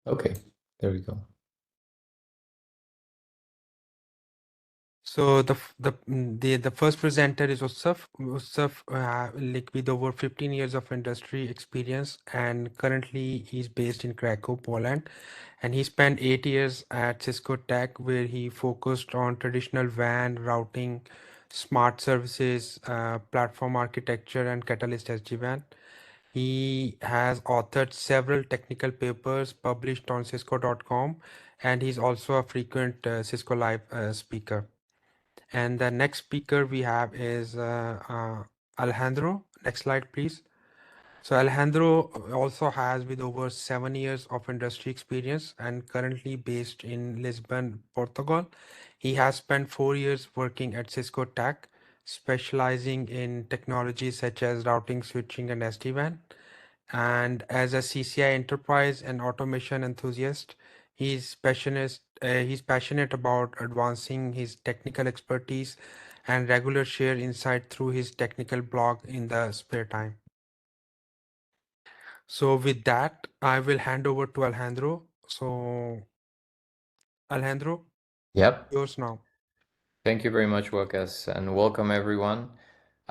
Okay, there we go. So the first presenter is Usaf. Usaf, like with over 15 years of industry experience, and currently he's based in Krakow, Poland, and he spent 8 years at Cisco Tech, where he focused on traditional WAN routing, smart services, platform architecture, and Catalyst SD-WAN. He has authored several technical papers published on Cisco.com, and he's also a frequent Cisco Live speaker. And the next speaker we have is Alejandro. Next slide, please. So Alejandro also has with over 7 years of industry experience and currently based in Lisbon, Portugal. He has spent 4 years working at Cisco Tech, specializing in technologies such as routing, switching, and SD-WAN. And as a CCI enterprise and automation enthusiast, he's passionate about advancing his technical expertise and regular share insight through his technical blog in the spare time. So with that, I will hand over to Alejandro. So Alejandro, Yep. yours now. Thank you very much, Wakas, and welcome everyone.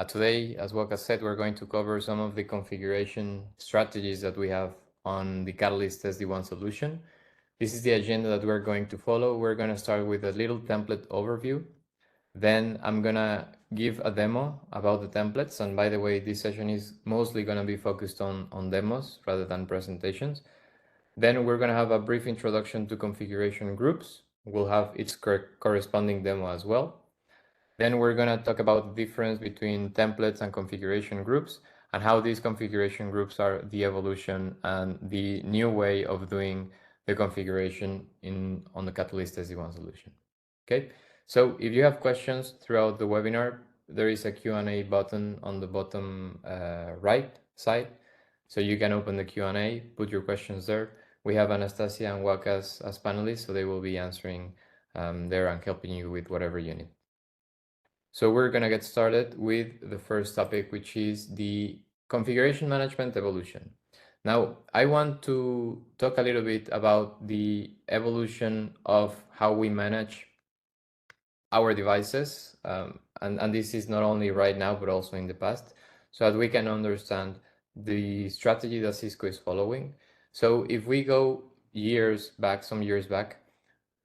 Today, as Wakas said, we're going to cover some of the configuration strategies that we have on the Catalyst SD-WAN solution. This is the agenda that we're going to follow. We're going to start with a little template overview. Then I'm going to give a demo about the templates. And by the way, this session is mostly going to be focused on demos rather than presentations. Then we're going to have a brief introduction to configuration groups. We'll have its corresponding demo as well. Then we're going to talk about the difference between templates and configuration groups and how these configuration groups are the evolution and the new way of doing the configuration on the Catalyst SD-WAN solution. Okay, so if you have questions throughout the webinar, there is a Q&A button on the bottom right side. So you can open the Q&A, put your questions there. We have Anastasia and Wakas as panelists, so they will be answering there and helping you with whatever you need. So we're going to get started with the first topic, which is the configuration management evolution. Now, I want to talk a little bit about the evolution of how we manage our devices. And this is not only right now, but also in the past, so that we can understand the strategy that Cisco is following. So if we go some years back,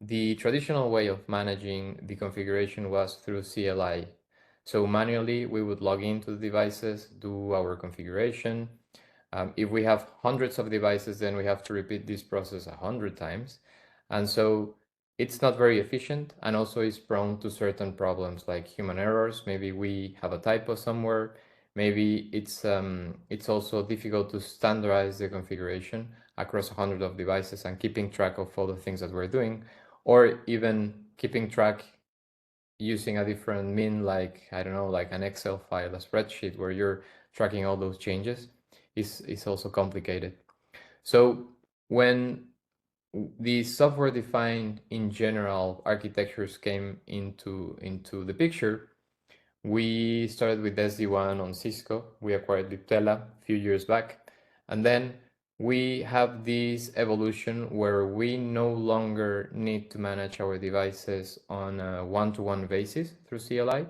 the traditional way of managing the configuration was through CLI. So manually, we would log into the devices, do our configuration. If we have hundreds of devices, then we have to repeat this process 100 times. And so it's not very efficient, and also is prone to certain problems like human errors. Maybe we have a typo somewhere. Maybe it's also difficult to standardize the configuration across 100 of devices and keeping track of all the things that we're doing, or even keeping track using a different mean, like, I don't know, like an Excel file, a spreadsheet where you're tracking all those changes is also complicated. So when the software defined in general architectures came into the picture, we started with SD-WAN on Cisco. We acquired Viptela a few years back, and then we have this evolution where we no longer need to manage our devices on a one-to-one basis through CLI,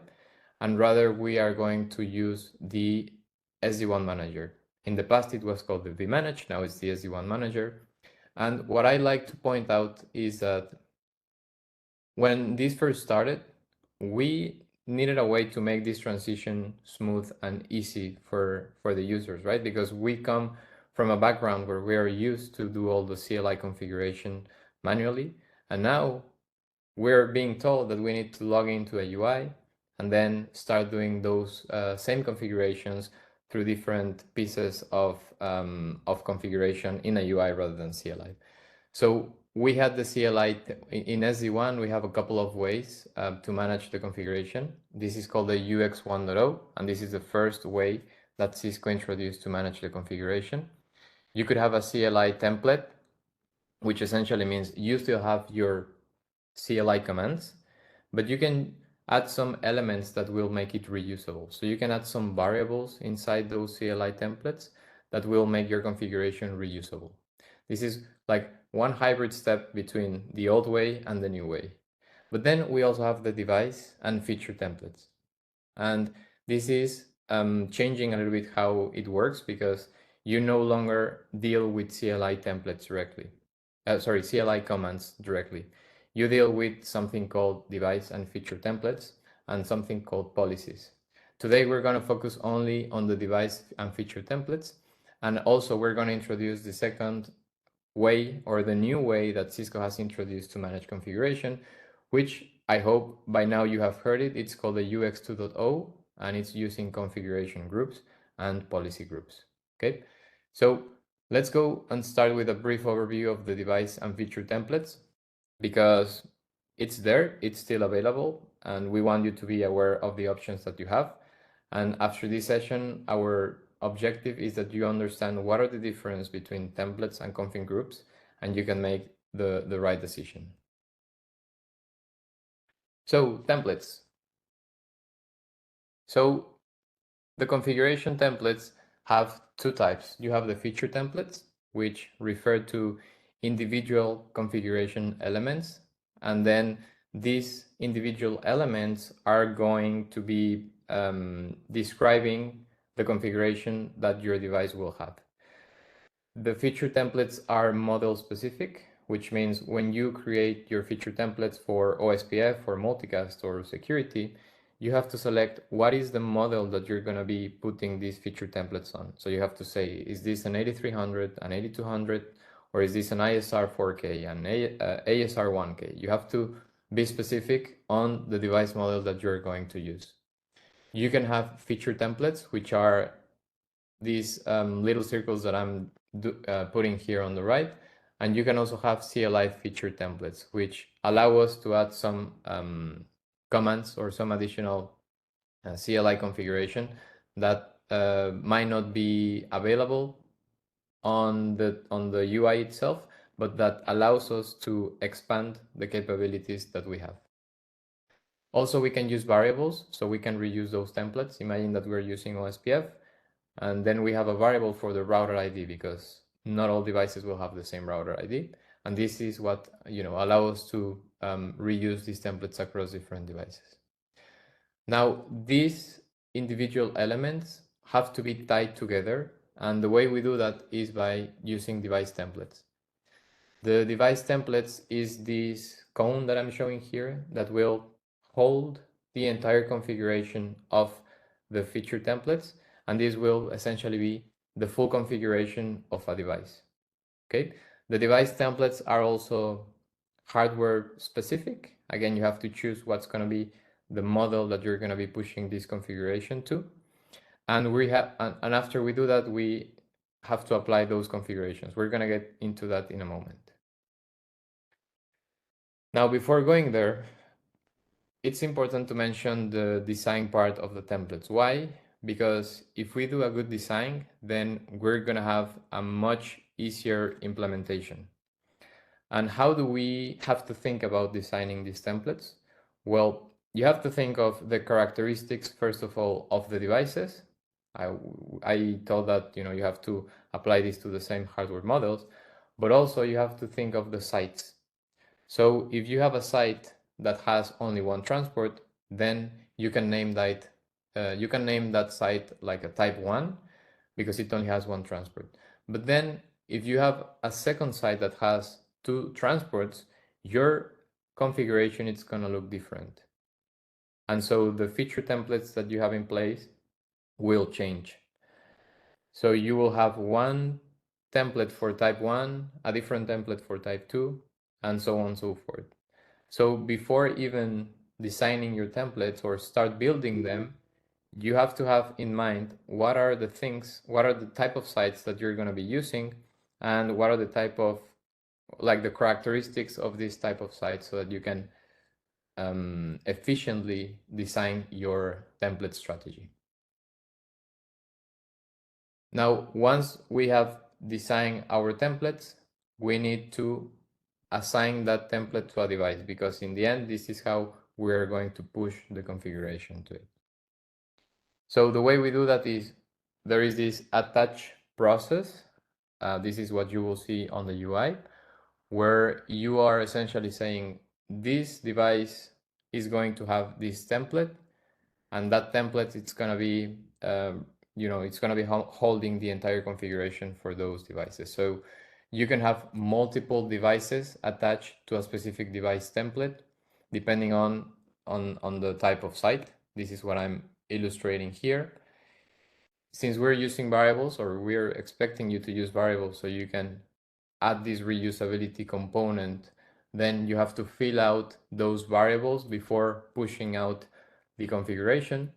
and rather we are going to use the SD-WAN manager. In the past, it was called the vManage. Now it's the SD-WAN manager. And what I like to point out is that when this first started, we needed a way to make this transition smooth and easy for the users, right? Because we come from a background where we are used to do all the CLI configuration manually, and now we're being told that we need to log into a UI and then start doing those same configurations through different pieces of configuration in a UI rather than CLI. So we had the CLI in SD-WAN. We have a couple of ways to manage the configuration. This is called the UX 1.0, and this is the first way that Cisco introduced to manage the configuration. You could have a CLI template, which essentially means you still have your CLI commands, but you can add some elements that will make it reusable. So you can add some variables inside those CLI templates that will make your configuration reusable. This is like one hybrid step between the old way and the new way. But then we also have the device and feature templates. And this is changing a little bit how it works, because you no longer deal with CLI templates directly. CLI commands directly. You deal with something called device and feature templates and something called policies. Today, we're going to focus only on the device and feature templates. And also, we're going to introduce the second way, or the new way that Cisco has introduced to manage configuration, which I hope by now you have heard it. It's called the UX 2.0, and it's using configuration groups and policy groups. Okay, so let's go and start with a brief overview of the device and feature templates, because it's there, it's still available, and we want you to be aware of the options that you have. And after this session, our objective is that you understand what are the difference between templates and config groups, and you can make the right decision. So templates. So the configuration templates have two types. You have the feature templates, which refer to individual configuration elements, and then these individual elements are going to be describing the configuration that your device will have. The feature templates are model specific, which means when you create your feature templates for OSPF or multicast or security, you have to select what is the model that you're going to be putting these feature templates on. So you have to say, is this an 8300, an 8200, or is this an ISR 4K, an ASR 1K? You have to be specific on the device model that you're going to use. You can have feature templates, which are these little circles that I'm putting here on the right. And you can also have CLI feature templates, which allow us to add some commands or some additional CLI configuration that might not be available on the UI itself, but that allows us to expand the capabilities that we have. Also, we can use variables, so we can reuse those templates. Imagine that we're using OSPF, and then we have a variable for the router ID, because not all devices will have the same router ID. And this is what allows us to reuse these templates across different devices. Now, these individual elements have to be tied together, and the way we do that is by using device templates. The device templates is this cone that I'm showing here that will hold the entire configuration of the feature templates, and this will essentially be the full configuration of a device. Okay, the device templates are also hardware specific. Again, you have to choose what's going to be the model that you're going to be pushing this configuration to, and after we do that, we have to apply those configurations. We're going to get into that in a moment. Now, before going there, it's important to mention the design part of the templates. Why? Because if we do a good design, then we're going to have a much easier implementation. And how do we have to think about designing these templates? Well, you have to think of the characteristics, first of all, of the devices. I told that you have to apply this to the same hardware models, but also you have to think of the sites. So if you have a site that has only one transport, then you can name that site like a type 1 because it only has one transport. But then if you have a second site that has two transports, your configuration is going to look different. And so the feature templates that you have in place will change. So you will have one template for type 1, a different template for type 2, and so on and so forth. So before even designing your templates or start building them, you have to have in mind what are the type of sites that you're going to be using, and what are the type of, like, the characteristics of this type of site, so that you can efficiently design your template strategy. Now, once we have designed our templates, we need to assign that template to a device, because in the end, this is how we're going to push the configuration to it. So the way we do that is there is this attach process this is what you will see on the UI, where you are essentially saying this device is going to have this template, and that template, it's going to be, it's going to be holding the entire configuration for those devices. So you can have multiple devices attached to a specific device template, depending on the type of site. This is what I'm illustrating here. Since we're using variables, or we're expecting you to use variables so you can add this reusability component, then you have to fill out those variables before pushing out the configuration.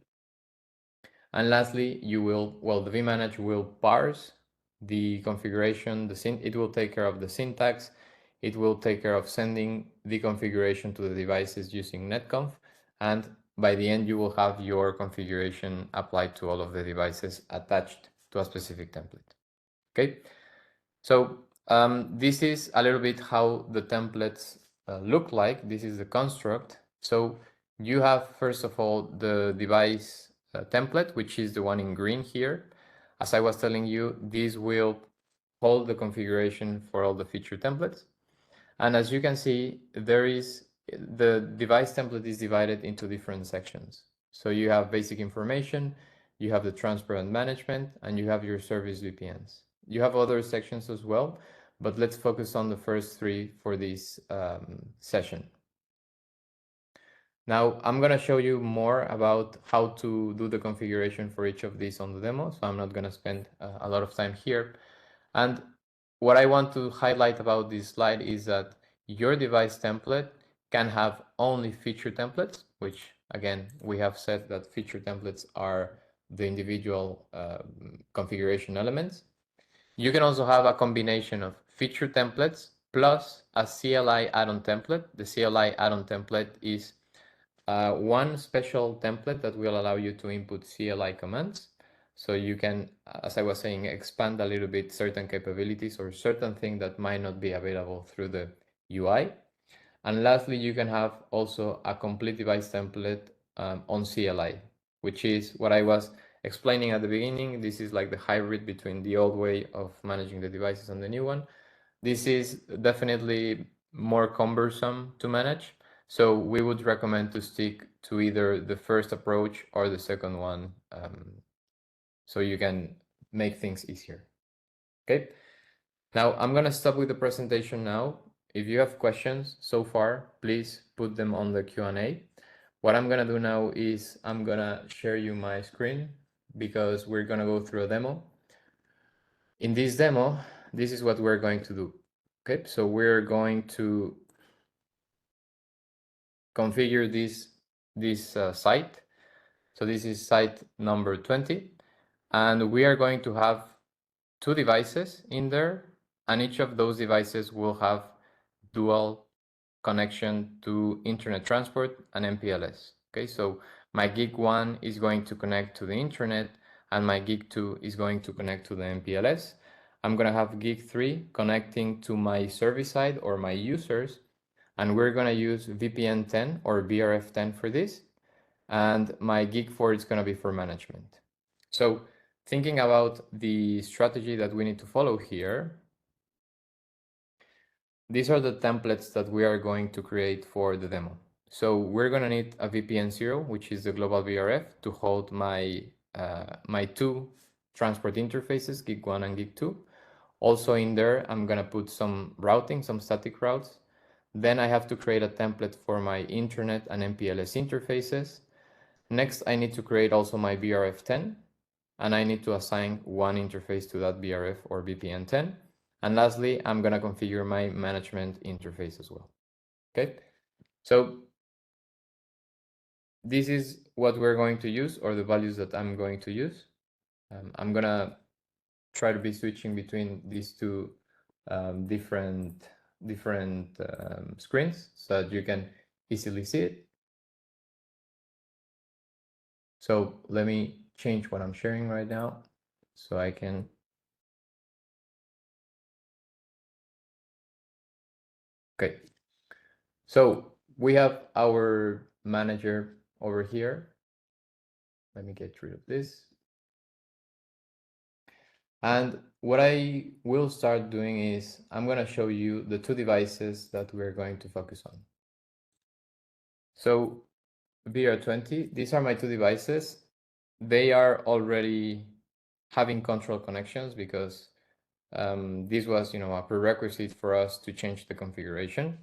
And lastly, the vManage will parse the configuration, it will take care of the syntax, it will take care of sending the configuration to the devices using netconf, and by the end, you will have your configuration applied to all of the devices attached to a specific template. Okay, so this is a little bit how the templates look like. This is the construct. So you have, first of all, the device template, which is the one in green here. As I was telling you, this will hold the configuration for all the feature templates. And as you can see, the device template is divided into different sections. So you have basic information, you have the transparent management, and you have your service VPNs. You have other sections as well, but let's focus on the first three for this session. Now, I'm going to show you more about how to do the configuration for each of these on the demo, so I'm not going to spend a lot of time here. And what I want to highlight about this slide is that your device template can have only feature templates, which again, we have said that feature templates are the individual configuration elements. You can also have a combination of feature templates plus a CLI add-on template. The CLI add-on template is one special template that will allow you to input CLI commands. So you can, as I was saying, expand a little bit certain capabilities or certain things that might not be available through the UI. And lastly, you can have also a complete device template on CLI, which is what I was explaining at the beginning. This is like the hybrid between the old way of managing the devices and the new one. This is definitely more cumbersome to manage. So we would recommend to stick to either the first approach or the second one, so you can make things easier. Okay. Now I'm going to stop with the presentation now. If you have questions so far, please put them on the Q&A. What I'm going to do now is I'm going to share you my screen because we're going to go through a demo. In this demo, this is what we're going to do. Okay, so we're going to configure this site. So this is site number 20, and we are going to have two devices in there, and each of those devices will have dual connection to internet transport and MPLS. Okay, so my gig 1 is going to connect to the internet, and my gig 2 is going to connect to the MPLS. I'm going to have gig 3 connecting to my service side or my users, and we're going to use VPN 10 or BRF 10 for this. And my gig 4 is going to be for management. So thinking about the strategy that we need to follow here, these are the templates that we are going to create for the demo. So we're going to need a VPN 0, which is the global BRF, to hold my two transport interfaces, gig 1 and gig 2. Also in there, I'm going to put some routing, some static routes. Then I have to create a template for my internet and MPLS interfaces. Next, I need to create also my BRF 10, and I need to assign one interface to that BRF or VPN 10. And lastly, I'm going to configure my management interface as well. Okay, so this is what we're going to use, or the values that I'm going to use. I'm going to try to be switching between these two different screens so that you can easily see it. So let me change what I'm sharing right now so I can. Okay, so we have our manager over here. Let me get rid of this. And what I will start doing is I'm going to show you the two devices that we're going to focus on. So VR20, these are my two devices. They are already having control connections because this was, a prerequisite for us to change the configuration.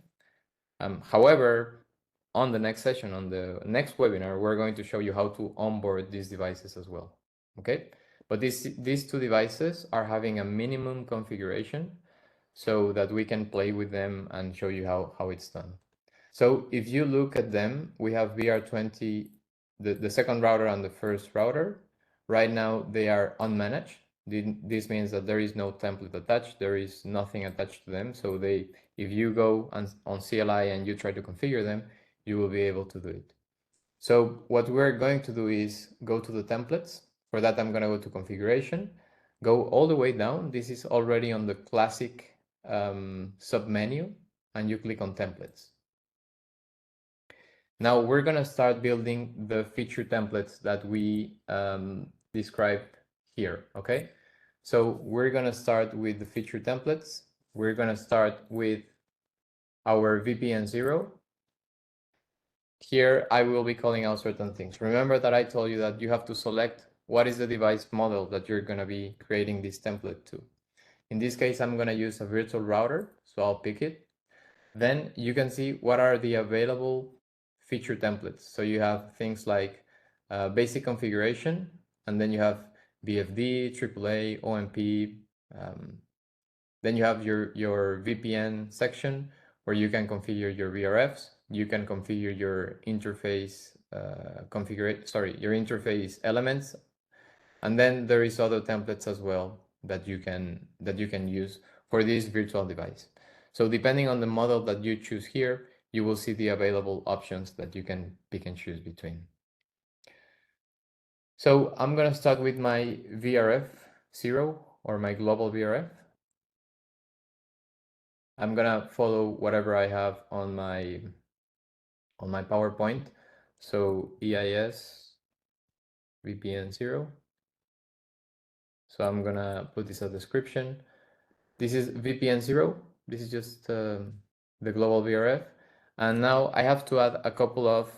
However, on the next session, on the next webinar, we're going to show you how to onboard these devices as well. Okay, but these two devices are having a minimum configuration so that we can play with them and show you how it's done. So if you look at them, we have VR20, the second router and the first router. Right now they are unmanaged. This means that there is no template attached. There is nothing attached to them. So if you go on CLI and you try to configure them, you will be able to do it. So what we're going to do is go to the templates. For that, I'm going to go to configuration, go all the way down. This is already on the classic submenu, and you click on templates. Now we're going to start building the feature templates that we described here, okay? So we're going to start with the feature templates. We're going to start with our VPN 0. Here, I will be calling out certain things. Remember that I told you that you have to select what is the device model that you're going to be creating this template to. In this case, I'm going to use a virtual router, so I'll pick it. Then you can see what are the available feature templates. So you have things like basic configuration, and then you have BFD, AAA, OMP. Then you have your VPN section where you can configure your VRFs. You can configure your interface your interface elements, and then there is other templates as well that you can use for this virtual device. So depending on the model that you choose here, you will see the available options that you can pick and choose between. So I'm going to start with my VRF 0 or my global VRF. I'm going to follow whatever I have on my PowerPoint. So EIS VPN 0. So I'm going to put this as a description. This is VPN 0. This is just the global VRF. And now I have to add a couple of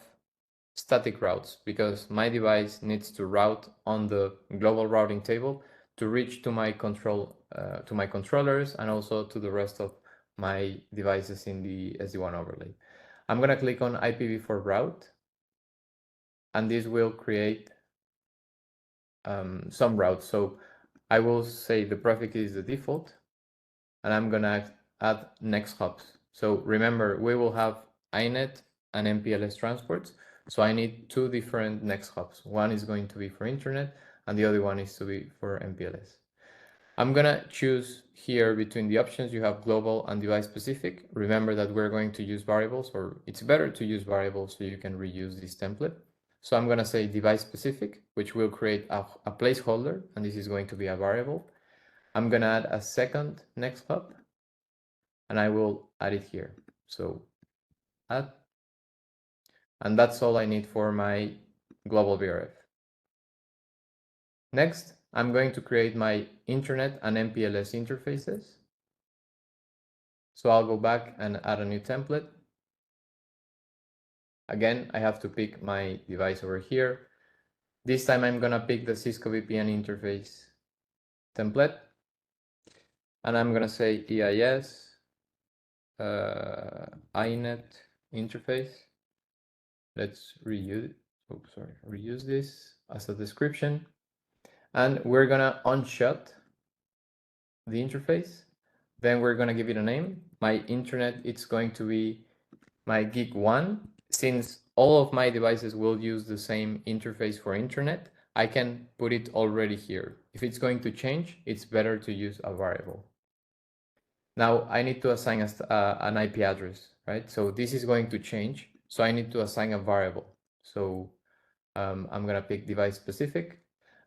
static routes because my device needs to route on the global routing table to reach to my controllers and also to the rest of my devices in the SD-WAN overlay. I'm going to click on IPv4 route, and this will create some routes. So I will say the prefix is the default, and I'm going to add next hops. So remember, we will have INET and MPLS transports. So I need two different next hops. One is going to be for internet, and the other one is to be for MPLS. I'm going to choose here between the options. You have global and device specific. Remember that we're going to use variables, or it's better to use variables so you can reuse this template. So I'm going to say device specific, which will create a placeholder, and this is going to be a variable. I'm going to add a second next hop, and I will add it here. So add, and that's all I need for my global VRF. Next, I'm going to create my internet and MPLS interfaces. So I'll go back and add a new template. Again, I have to pick my device over here. This time I'm going to pick the Cisco VPN interface template. And I'm going to say EIS, INET interface. Let's reuse this as a description. And we're going to unshut the interface. Then we're going to give it a name. My internet, it's going to be my gig 1. Since all of my devices will use the same interface for internet, I can put it already here. If it's going to change, it's better to use a variable. Now I need to assign an IP address, right? So this is going to change. So I need to assign a variable. So I'm going to pick device specific.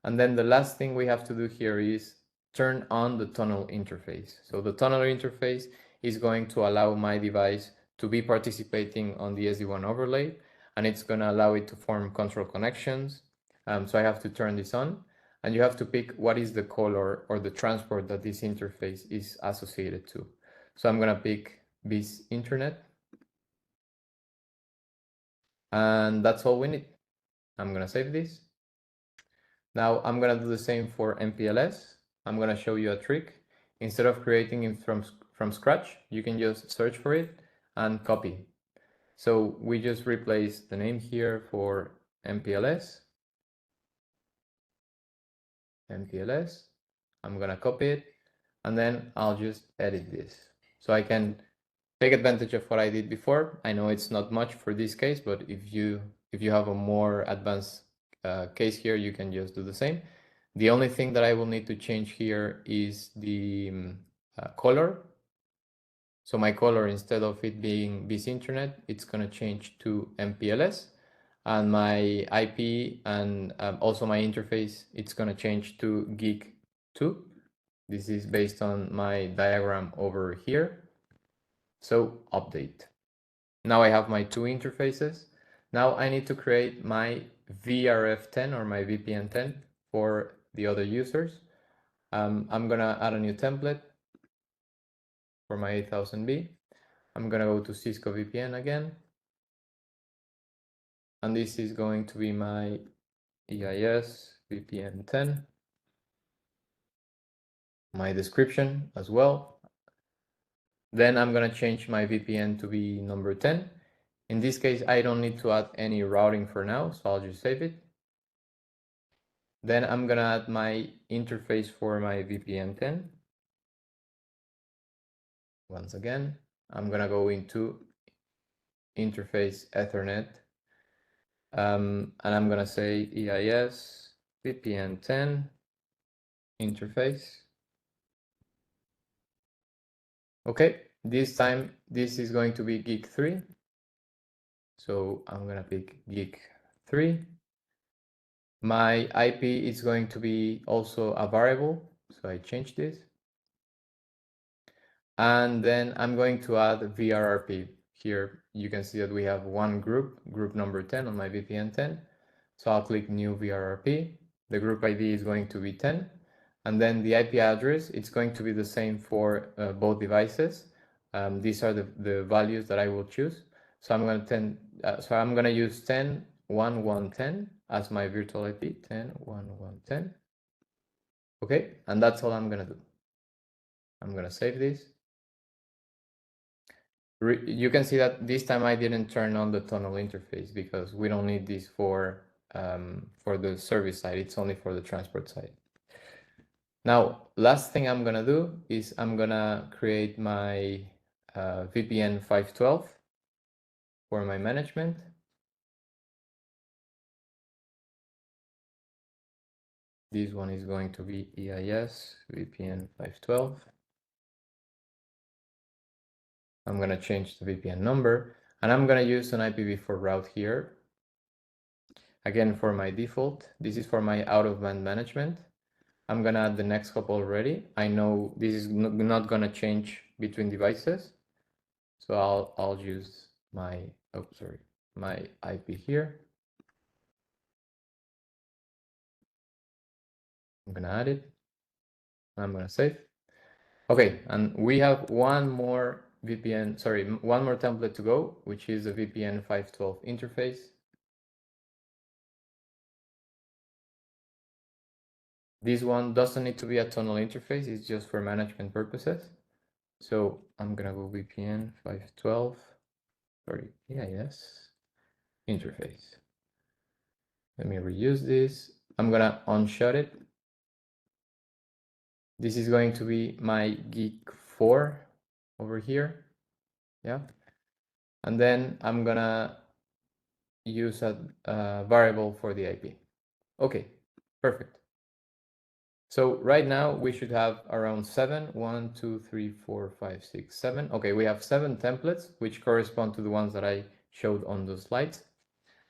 And then the last thing we have to do here is turn on the tunnel interface. So the tunnel interface is going to allow my device to be participating on the SD-WAN overlay, and it's going to allow it to form control connections. So I have to turn this on. and you have to pick what is the color or the transport that this interface is associated to. So I'm gonna pick BIS Internet, and that's all we need. I'm gonna save this. Now I'm gonna do the same for MPLS. I'm gonna show you a trick. Instead of creating it from scratch, you can just search for it and copy. So we just replace the name here for MPLS. MPLS. I'm gonna copy it, and then I'll just edit this. So I can take advantage of what I did before. I know it's not much for this case, but if you have a more advanced case here, you can just do the same. The only thing that I will need to change here is the color. So my color, instead of it being BIS Internet, it's going to change to MPLS. And my IP and also my interface, it's going to change to Geek2. This is based on my diagram over here. So update. Now I have my two interfaces. Now I need to create my VRF10 or my VPN10 for the other users. I'm going to add a new template for my 8000B. I'm going to go to Cisco VPN again. And this is going to be my EIS VPN10. My description as well. Then I'm going to change my VPN to be number 10. In this case, I don't need to add any routing for now, so I'll just save it. Then I'm going to add my interface for my VPN10. Once again, I'm going to go into interface Ethernet. And I'm going to say EIS VPN10 interface. Okay, this time this is going to be Geek3. So I'm going to pick Geek3. My IP is going to be also a variable. So I change this. And then I'm going to add VRRP. Here you can see that we have one group number 10 on my VPN10. So I'll click new VRRP. The group ID is going to be 10. And then the IP address, it's going to be the same for both devices. These are the values that I will choose. So I'm going to use 10.1.1.10 as my virtual IP, 10.1.1.10. Okay, and that's all I'm going to do. I'm going to save this. You can see that this time I didn't turn on the tunnel interface because we don't need this for the service side. It's only for the transport side. Now, last thing I'm gonna do is I'm gonna create my VPN 512 for my management. This one is going to be EIS VPN 512. I'm going to change the VPN number, and I'm going to use an IPv4 route here. Again, for my default, this is for my out-of-band management. I'm going to add the next hop already. I know this is not going to change between devices. So I'll use my, my IP here. I'm going to add it. I'm going to save. Okay, and we have one more template to go, which is the VPN 512 interface. This one doesn't need to be a tunnel interface, it's just for management purposes. So I'm gonna go VPN 512, EIS interface. Let me reuse this. I'm gonna unshut it. This is going to be my Geek4 over here. Yeah. And then I'm gonna use a variable for the IP. Okay, perfect. So right now we should have around 7. 1, 2, 3, 4, 5, 6, 7. Okay, we have 7 templates, which correspond to the ones that I showed on the slides.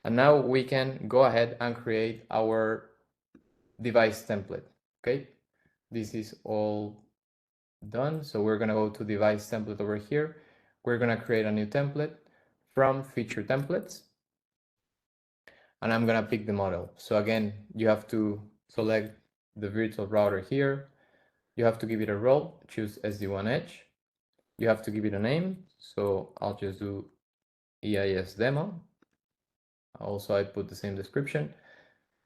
And now we can go ahead and create our device template. Okay, this is all done. So we're going to go to device template over here. We're going to create a new template from feature templates. And I'm going to pick the model. So again, you have to select the virtual router here. You have to give it a role, choose SD-WAN Edge. You have to give it a name, so I'll just do EIS demo. Also, I put the same description.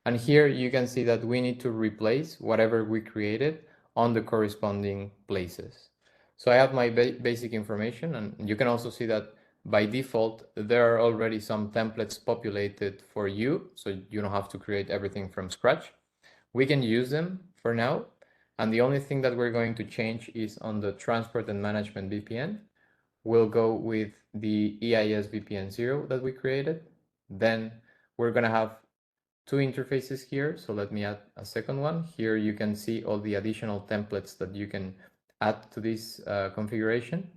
And here you can see that we need to replace whatever we created on the corresponding places. So I have my basic information, and you can also see that by default, there are already some templates populated for you, so you don't have to create everything from scratch. We can use them for now, and the only thing that we're going to change is on the transport and management VPN. We'll go with the EIS VPN 0 that we created. Then we're gonna have two interfaces here. So let me add a second one. Here you can see all the additional templates that you can add to this configuration.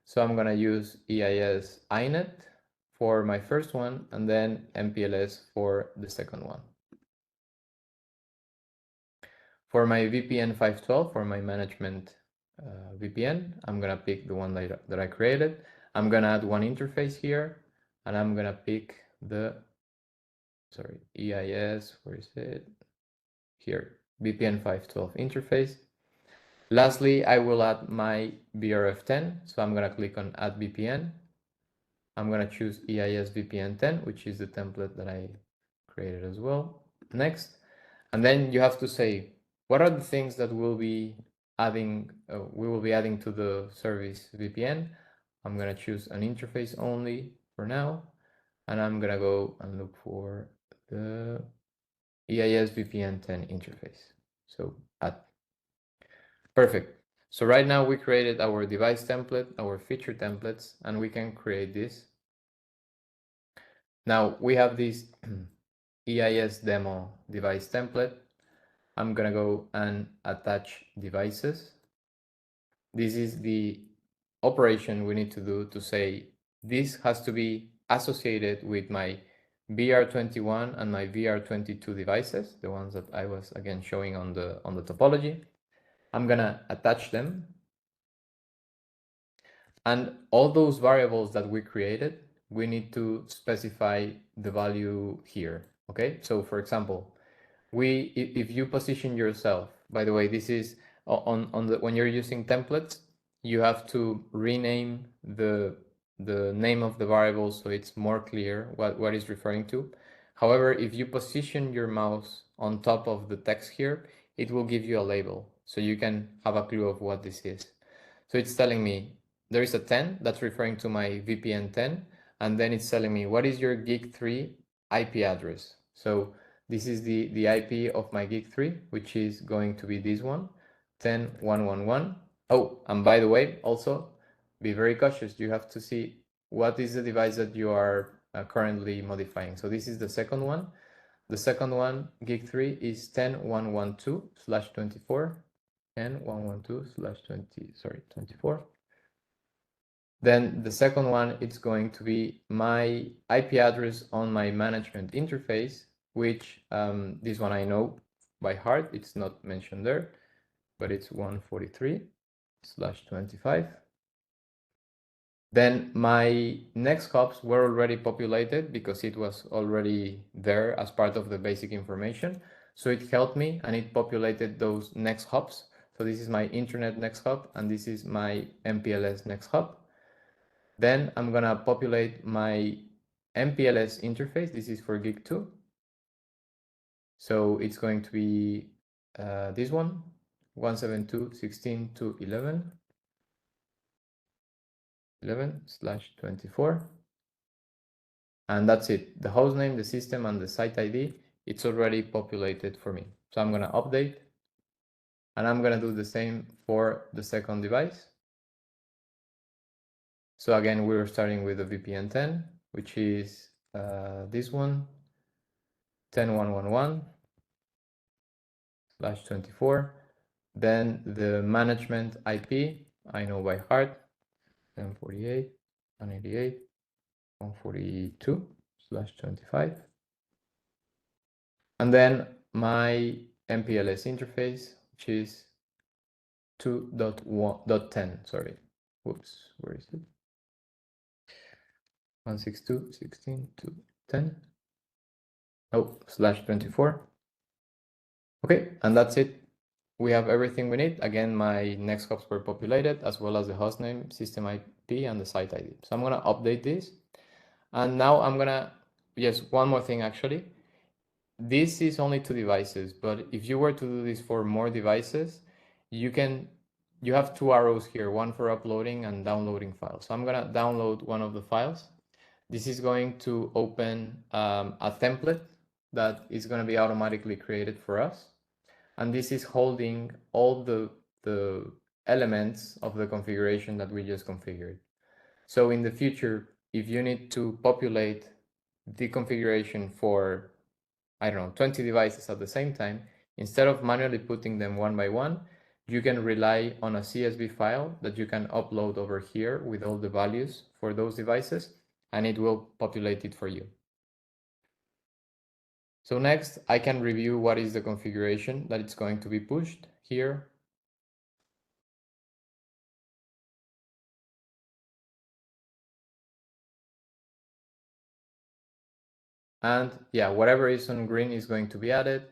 So I'm gonna use EIS INET for my first one, and then MPLS for the second one. For my VPN 512, for my management VPN, I'm gonna pick the one that I created. I'm gonna add one interface here, and I'm gonna pick the, sorry, EIS, where is it? Here, VPN 512 interface. Lastly, I will add my BRF10. So I'm gonna click on Add VPN. I'm gonna choose EIS VPN 10, which is the template that I created as well. Next, and then you have to say, what are the things that we'll be adding, we will be adding to the service VPN. I'm gonna choose an interface only for now, and I'm gonna go and look for the EIS VPN 10 interface. So add. Perfect. So right now we created our device template, our feature templates, and we can create this. Now we have this EIS demo device template. I'm gonna go and attach devices. This is the operation we need to do to say this has to be associated with my VR21 and my VR22 devices, the ones that I was again showing on the topology. I'm gonna attach them. And all those variables that we created, we need to specify the value here, okay? So for example, if you position yourself, by the way, this is when you're using templates, you have to rename the name of the variable so it's more clear what it's referring to. However, if you position your mouse on top of the text here, it will give you a label so you can have a clue of what this is. So it's telling me there is a 10 that's referring to my VPN 10, and then it's telling me what is your Gig 3 IP address. So this is the IP of my Gig 3, which is going to be this one, 10.1.1.1. Oh, and by the way, also be very cautious. You have to see what is the device that you are currently modifying. So this is the second one. The second one, Gig 3, is 10.112/24, 10.112/24. Then the second one, it's going to be my IP address on my management interface, which this one I know by heart. It's not mentioned there, but it's 143/25. Then my next hops were already populated because it was already there as part of the basic information. So it helped me and it populated those next hops. So this is my internet next hop and this is my MPLS next hop. Then I'm gonna populate my MPLS interface. This is for Gig 2. So it's going to be this one, 172.16.2.11. 11/24, and that's it. The host name, the system, and the site ID, it's already populated for me. So I'm gonna update, and I'm gonna do the same for the second device. So again, we're starting with the VPN 10, which is this one, 10.1.1/24. Then the management IP, I know by heart, 10.48.188.142/25. And then my MPLS interface, which is 2.1.10, sorry. Whoops, where is it? 162.16.2.10. Oh, /24. Okay, and that's it. We have everything we need. Again, my next hops were populated, as well as the hostname, system IP, and the site ID. So I'm gonna update this. And now I'm gonna, yes, one more thing actually. This is only 2 devices, but if you were to do this for more devices, you have 2 arrows here, one for uploading and downloading files. So I'm gonna download one of the files. This is going to open a template that is gonna be automatically created for us. And this is holding all the elements of the configuration that we just configured. So in the future, if you need to populate the configuration for, I don't know, 20 devices at the same time, instead of manually putting them one by one, you can rely on a CSV file that you can upload over here with all the values for those devices, and it will populate it for you. So next, I can review what is the configuration that it's going to be pushed here. And yeah, whatever is on green is going to be added.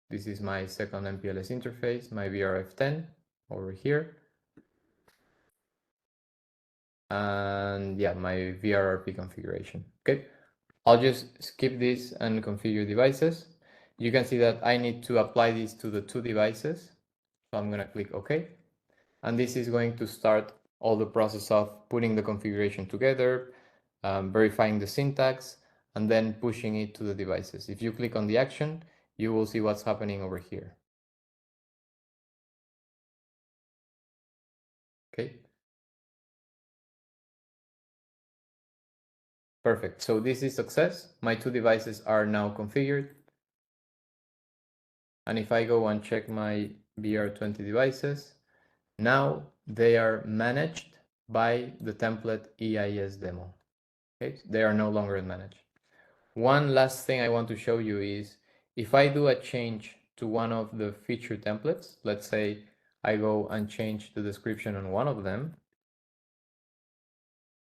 This is my second MPLS interface, my VRF10 over here. And yeah, my VRRP configuration. Okay, I'll just skip this and configure devices. You can see that I need to apply this to the 2 devices. So I'm gonna click OK. And this is going to start all the process of putting the configuration together, verifying the syntax, and then pushing it to the devices. If you click on the action, you will see what's happening over here. Okay. Perfect. So this is success. My 2 devices are now configured. And if I go and check my VR20 devices, now they are managed by the template EIS demo. Okay, they are no longer managed. One last thing I want to show you is if I do a change to one of the feature templates, let's say I go and change the description on one of them,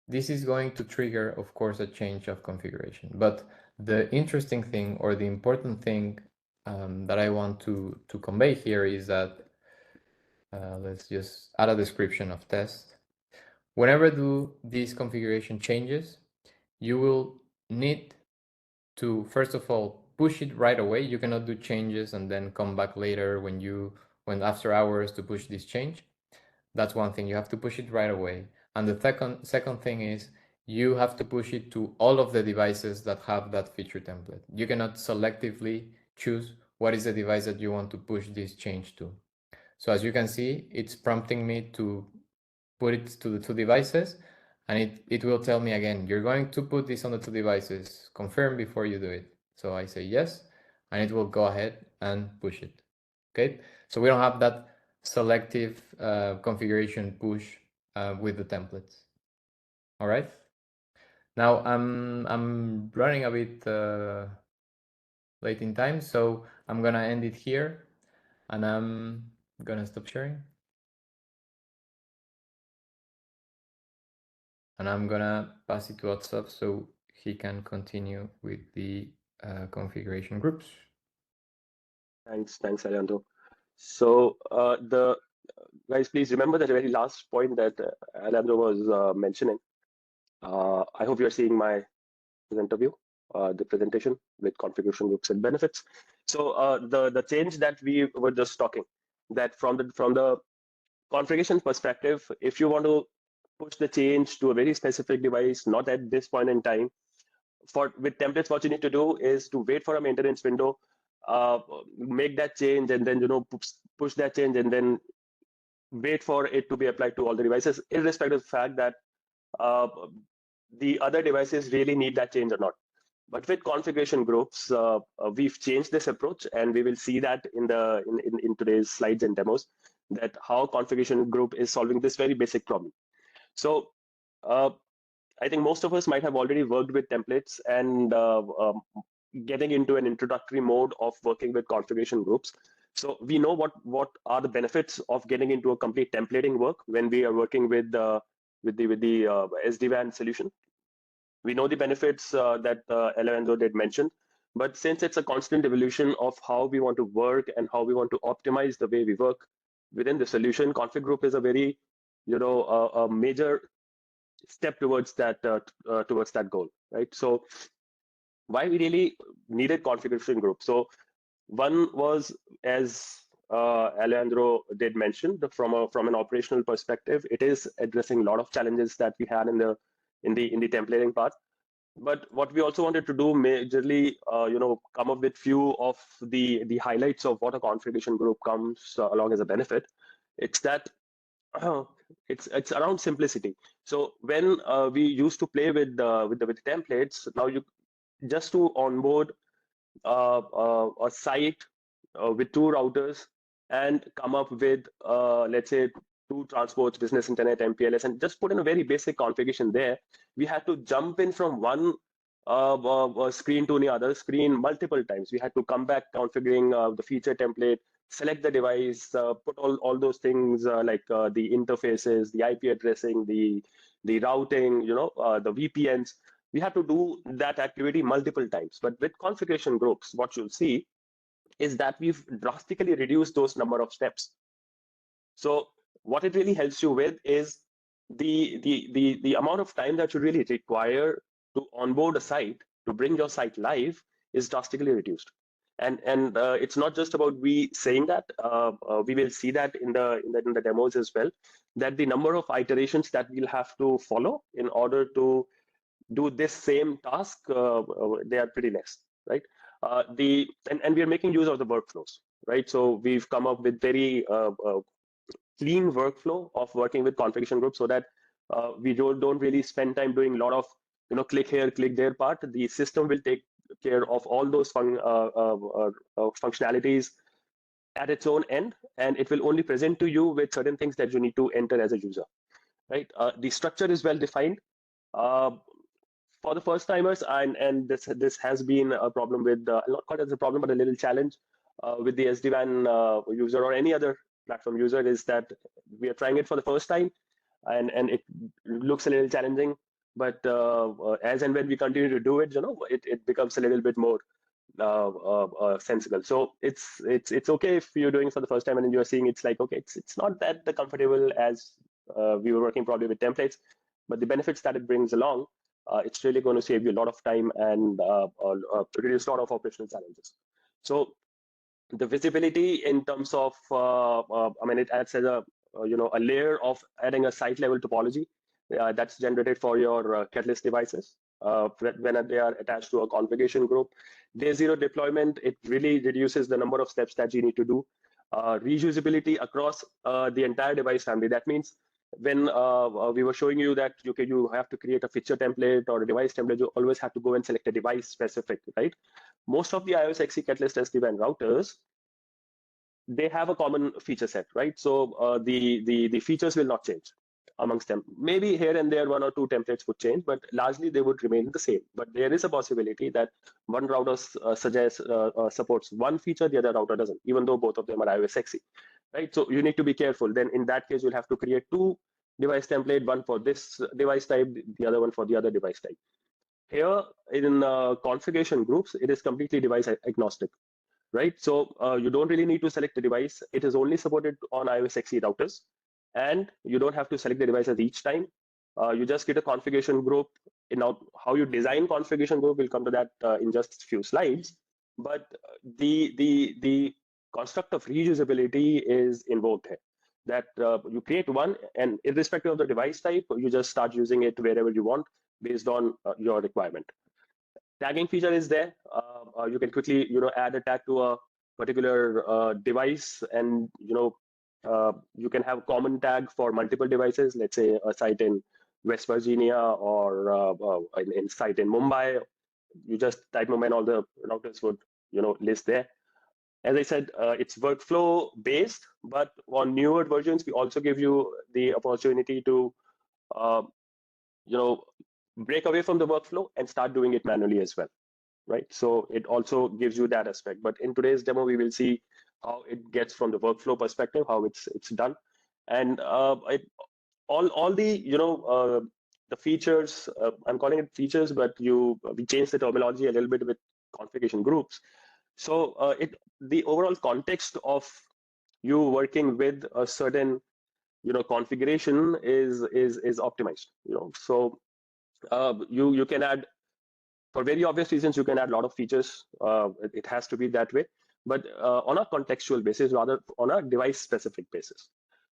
this is going to trigger, of course, a change of configuration. But the interesting thing or the important thing that I want to convey here is that let's just add a description of test. Whenever do these configuration changes, you will need to, first of all, push it right away. You cannot do changes and then come back later when after hours to push this change. That's one thing. You have to push it right away. And the second thing is you have to push it to all of the devices that have that feature template. You cannot selectively choose what is the device that you want to push this change to. So as you can see, it's prompting me to put it to the 2 devices, and it will tell me again, you're going to put this on the 2 devices, confirm before you do it. So I say yes, and it will go ahead and push it. Okay, so we don't have that selective configuration push with the templates. All right. Now I'm running a bit late in time, so I'm gonna end it here, and I'm gonna stop sharing. And I'm gonna pass it to WhatsApp so he can continue with the configuration groups. Thanks, Alejandro. So guys, please remember that very last point that Alejandro was mentioning. I hope you're seeing my presenter view, the presentation with configuration groups and benefits. So the change that we were just talking, that from the configuration perspective, if you want to push the change to a very specific device, not at this point in time, with templates, what you need to do is to wait for a maintenance window, make that change, and then push that change, and then wait for it to be applied to all the devices, irrespective of the fact that the other devices really need that change or not. But with configuration groups, we've changed this approach, and we will see that in today's slides and demos, that how configuration group is solving this very basic problem. So I think most of us might have already worked with templates and getting into an introductory mode of working with configuration groups. So we know what are the benefits of getting into a complete templating work when we are working with the SD-WAN solution. We know the benefits that Alejandro did mention. But since it's a constant evolution of how we want to work and how we want to optimize the way we work within the solution, config group is a very, a major step towards that goal, right? So why we really needed configuration group? So one was, as Alejandro did mention, from an operational perspective, it is addressing a lot of challenges that we had in the templating part. But what we also wanted to do majorly, come up with few of the highlights of what a configuration group comes along as a benefit. It's that it's around simplicity. So when we used to play with the templates, now you just to onboard a site with 2 routers and come up with let's say 2 transports, business internet, MPLS, and just put in a very basic configuration there. We had to jump in from one screen to the other screen multiple times. We had to come back configuring the feature template, select the device, put all those things like the interfaces, the IP addressing, the routing, the VPNs. We have to do that activity multiple times. But with configuration groups, what you'll see is that we've drastically reduced those number of steps. So what it really helps you with is the amount of time that you really require to onboard a site, to bring your site live, is drastically reduced. And it's not just about we saying that. We will see that in the demos as well, that the number of iterations that we'll have to follow in order to do this same task, they are pretty less, right? And we are making use of the workflows, right? So we've come up with very clean workflow of working with configuration groups, so that we don't really spend time doing a lot of click here, click there part. The system will take care of all those functionalities at its own end, and it will only present to you with certain things that you need to enter as a user, right? The structure is well defined. For the first timers, and this has been a problem with not quite as a problem, but a little challenge with the SD-WAN user or any other platform user, is that we are trying it for the first time, and it looks a little challenging. But as and when we continue to do it, it becomes a little bit more sensible. So it's okay if you're doing it for the first time and you're seeing it's like, okay, it's not that the comfortable as we were working probably with templates, but the benefits that it brings along, it's really going to save you a lot of time and reduce a lot of operational challenges. So the visibility in terms of, it adds as a layer of adding a site level topology that's generated for your Catalyst devices when they are attached to a configuration group. Day zero deployment, it really reduces the number of steps that you need to do. Reusability across the entire device family. That means when we were showing you that you have to create a feature template or a device template, you always have to go and select a device specific, right? Most of the iOS XE Catalyst SD-WAN routers, they have a common feature set, right? So the features will not change amongst them. Maybe here and there 1 or 2 templates would change, but largely they would remain the same. But there is a possibility that one router supports one feature, the other router doesn't, even though both of them are iOS XE, right? So you need to be careful. Then in that case, you'll have to create 2 device template, one for this device type, the other one for the other device type. Here in configuration groups, it is completely device agnostic, right? So you don't really need to select the device. It is only supported on iOS XE routers, and you don't have to select the devices each time. You just get a configuration group. Now, how you design configuration group, we'll come to that in just a few slides. But the construct of reusability is invoked here. That you create one, and irrespective of the device type, you just start using it wherever you want based on your requirement. Tagging feature is there. You can quickly add a tag to a particular device, and you can have common tag for multiple devices. Let's say a site in West Virginia or in site in Mumbai. You just type Mumbai and all the routers would list there. As I said, it's workflow based, but on newer versions, we also give you the opportunity to break away from the workflow and start doing it manually as well, right? So it also gives you that aspect. But in today's demo, we will see how it gets from the workflow perspective, how it's done, and all the the features. I'm calling it features, but we changed the terminology a little bit with configuration groups. So the overall context of you working with a certain configuration is optimized. So you can add, for very obvious reasons, you can add a lot of features. It has to be that way, but on a contextual basis rather on a device specific basis.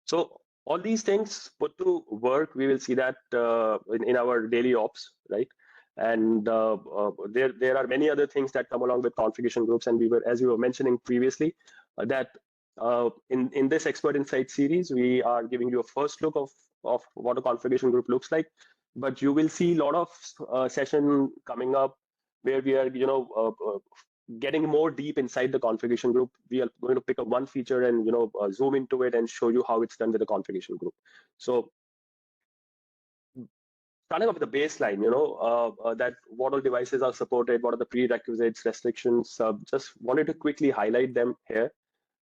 So all these things put to work, we will see that in our daily ops, right? And there are many other things that come along with configuration groups, and as we were mentioning previously, that in this Expert Insight series, we are giving you a first look of what a configuration group looks like. But you will see a lot of session coming up where we are getting more deep inside the configuration group. We are going to pick up one feature and zoom into it and show you how it's done with the configuration group. So starting off with the baseline, that what all devices are supported, what are the prerequisites, restrictions. Just wanted to quickly highlight them here.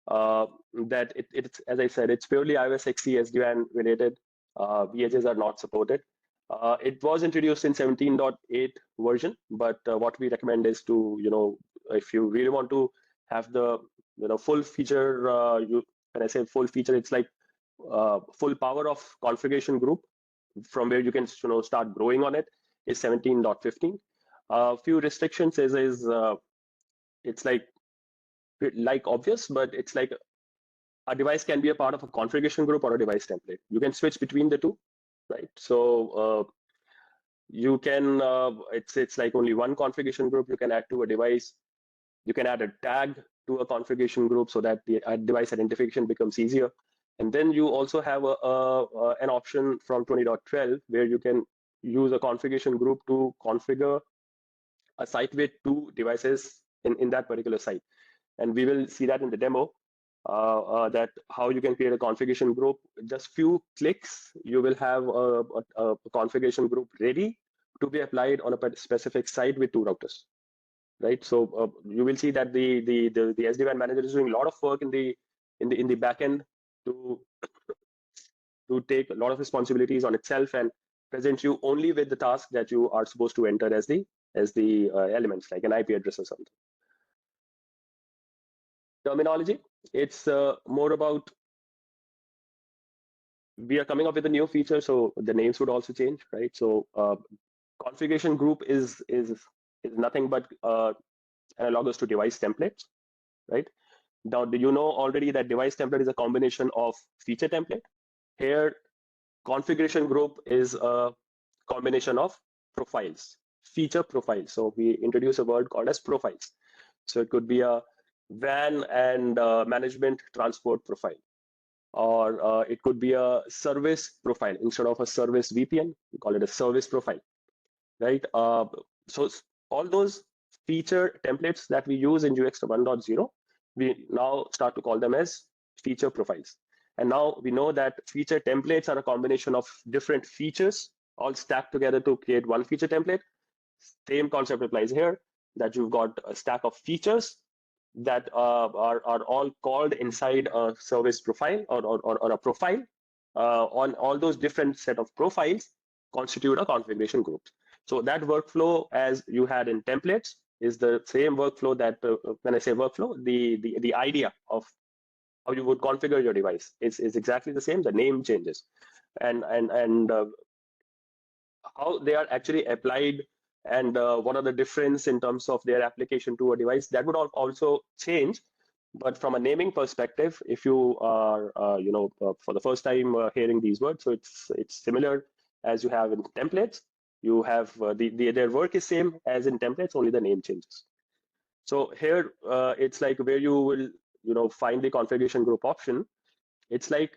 That it's, as I said, it's purely iOS XE SD-WAN related. VHAs are not supported. It was introduced in 17.8 version, but what we recommend is to, if you really want to have the full feature, when I say full feature, it's like full power of configuration group from where you can start growing on it, is 17.15. Few restrictions is it's like obvious, but it's like a device can be a part of a configuration group or a device template. You can switch between the two, right? So you can, it's like only one configuration group you can add to a device. You can add a tag to a configuration group so that the device identification becomes easier. And then you also have an option from 20.12 where you can use a configuration group to configure a site with 2 devices in that particular site. And we will see that in the demo, that how you can create a configuration group. Just few clicks, you will have a configuration group ready to be applied on a specific site with 2 routers, right? So you will see that the SD-WAN manager is doing a lot of work in the back end to take a lot of responsibilities on itself and present you only with the task that you are supposed to enter as the elements, like an IP address or something. Terminology, it's more about, we are coming up with a new feature, so the names would also change, right? So configuration group is nothing but analogous to device templates, right? Now, do you know already that device template is a combination of feature template? Here, configuration group is a combination of profiles, feature profiles. So we introduce a word called as profiles. So it could be a WAN and management transport profile, or it could be a service profile. Instead of a service VPN, we call it a service profile, right? So all those feature templates that we use in UX 1.0, we now start to call them as feature profiles. And now we know that feature templates are a combination of different features all stacked together to create one feature template. Same concept applies here, that you've got a stack of features that are all called inside a service profile or a profile. On all those different set of profiles constitute a configuration group. So that workflow, as you had in templates, is the same workflow that, when I say workflow, the idea of how you would configure your device is exactly the same. The name changes, and how they are actually applied, and what are the difference in terms of their application to a device, that would also change. But from a naming perspective, if you are for the first time hearing these words, so it's similar as you have in templates. You have their work is same as in templates, only the name changes. So here it's like where you will find the configuration group option. It's like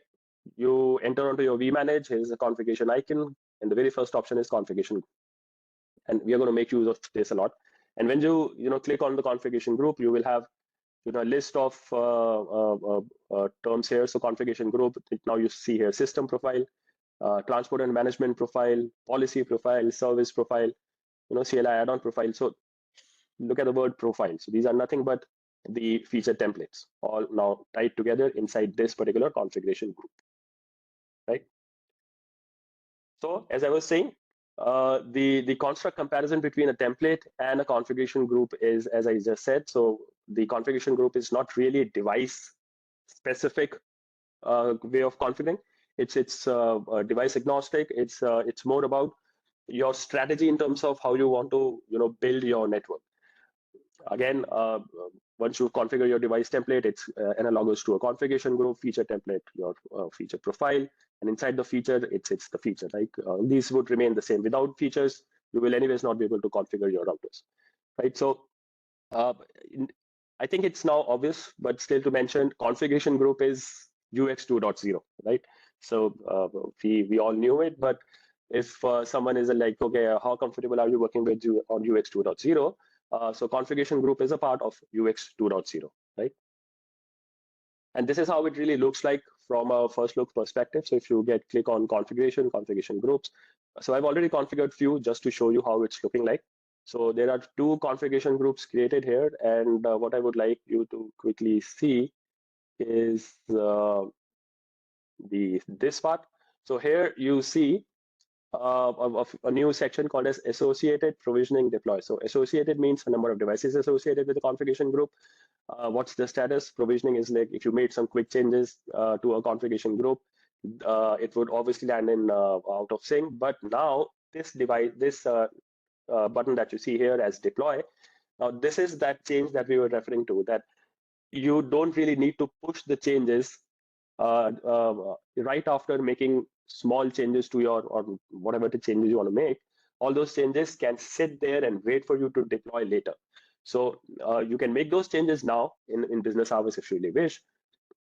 you enter onto your vManage. Here's the configuration icon, and the very first option is configuration group. And we are going to make use of this a lot. And when you click on the configuration group, you will have a list of terms here. So configuration group, now you see here system profile, transport and management profile, policy profile, service profile, CLI add-on profile. So look at the word profile. So these are nothing but the feature templates, all now tied together inside this particular configuration group, right? So as I was saying, The construct comparison between a template and a configuration group is, as I just said, so the configuration group is not really a device specific way of configuring. It's device agnostic. It's more about your strategy in terms of how you want to build your network. Again, once you configure your device template, it's analogous to a configuration group, feature template, your feature profile, and inside the feature, it's the feature. Like these would remain the same. Without features, you will anyways not be able to configure your routers, right? So I think it's now obvious, but still to mention, configuration group is UX 2.0, right? So we all knew it, but if someone is like, okay, how comfortable are you working with you on UX 2.0? So configuration group is a part of UX 2.0, right? And this is how it really looks like from a first look perspective. So if you click on configuration groups. So I've already configured few just to show you how it's looking like. So there are 2 configuration groups created here. And what I would like you to quickly see is this part. So here you see of a new section called as associated provisioning deploy. So associated means a number of devices associated with the configuration group. What's the status? Provisioning is like if you made some quick changes to a configuration group, it would obviously land in out of sync. But now this device, this button that you see here as deploy, now this is that change that we were referring to, that you don't really need to push the changes right after making small changes to your, or whatever the changes you want to make. All those changes can sit there and wait for you to deploy later. So you can make those changes now in business hours if you really wish,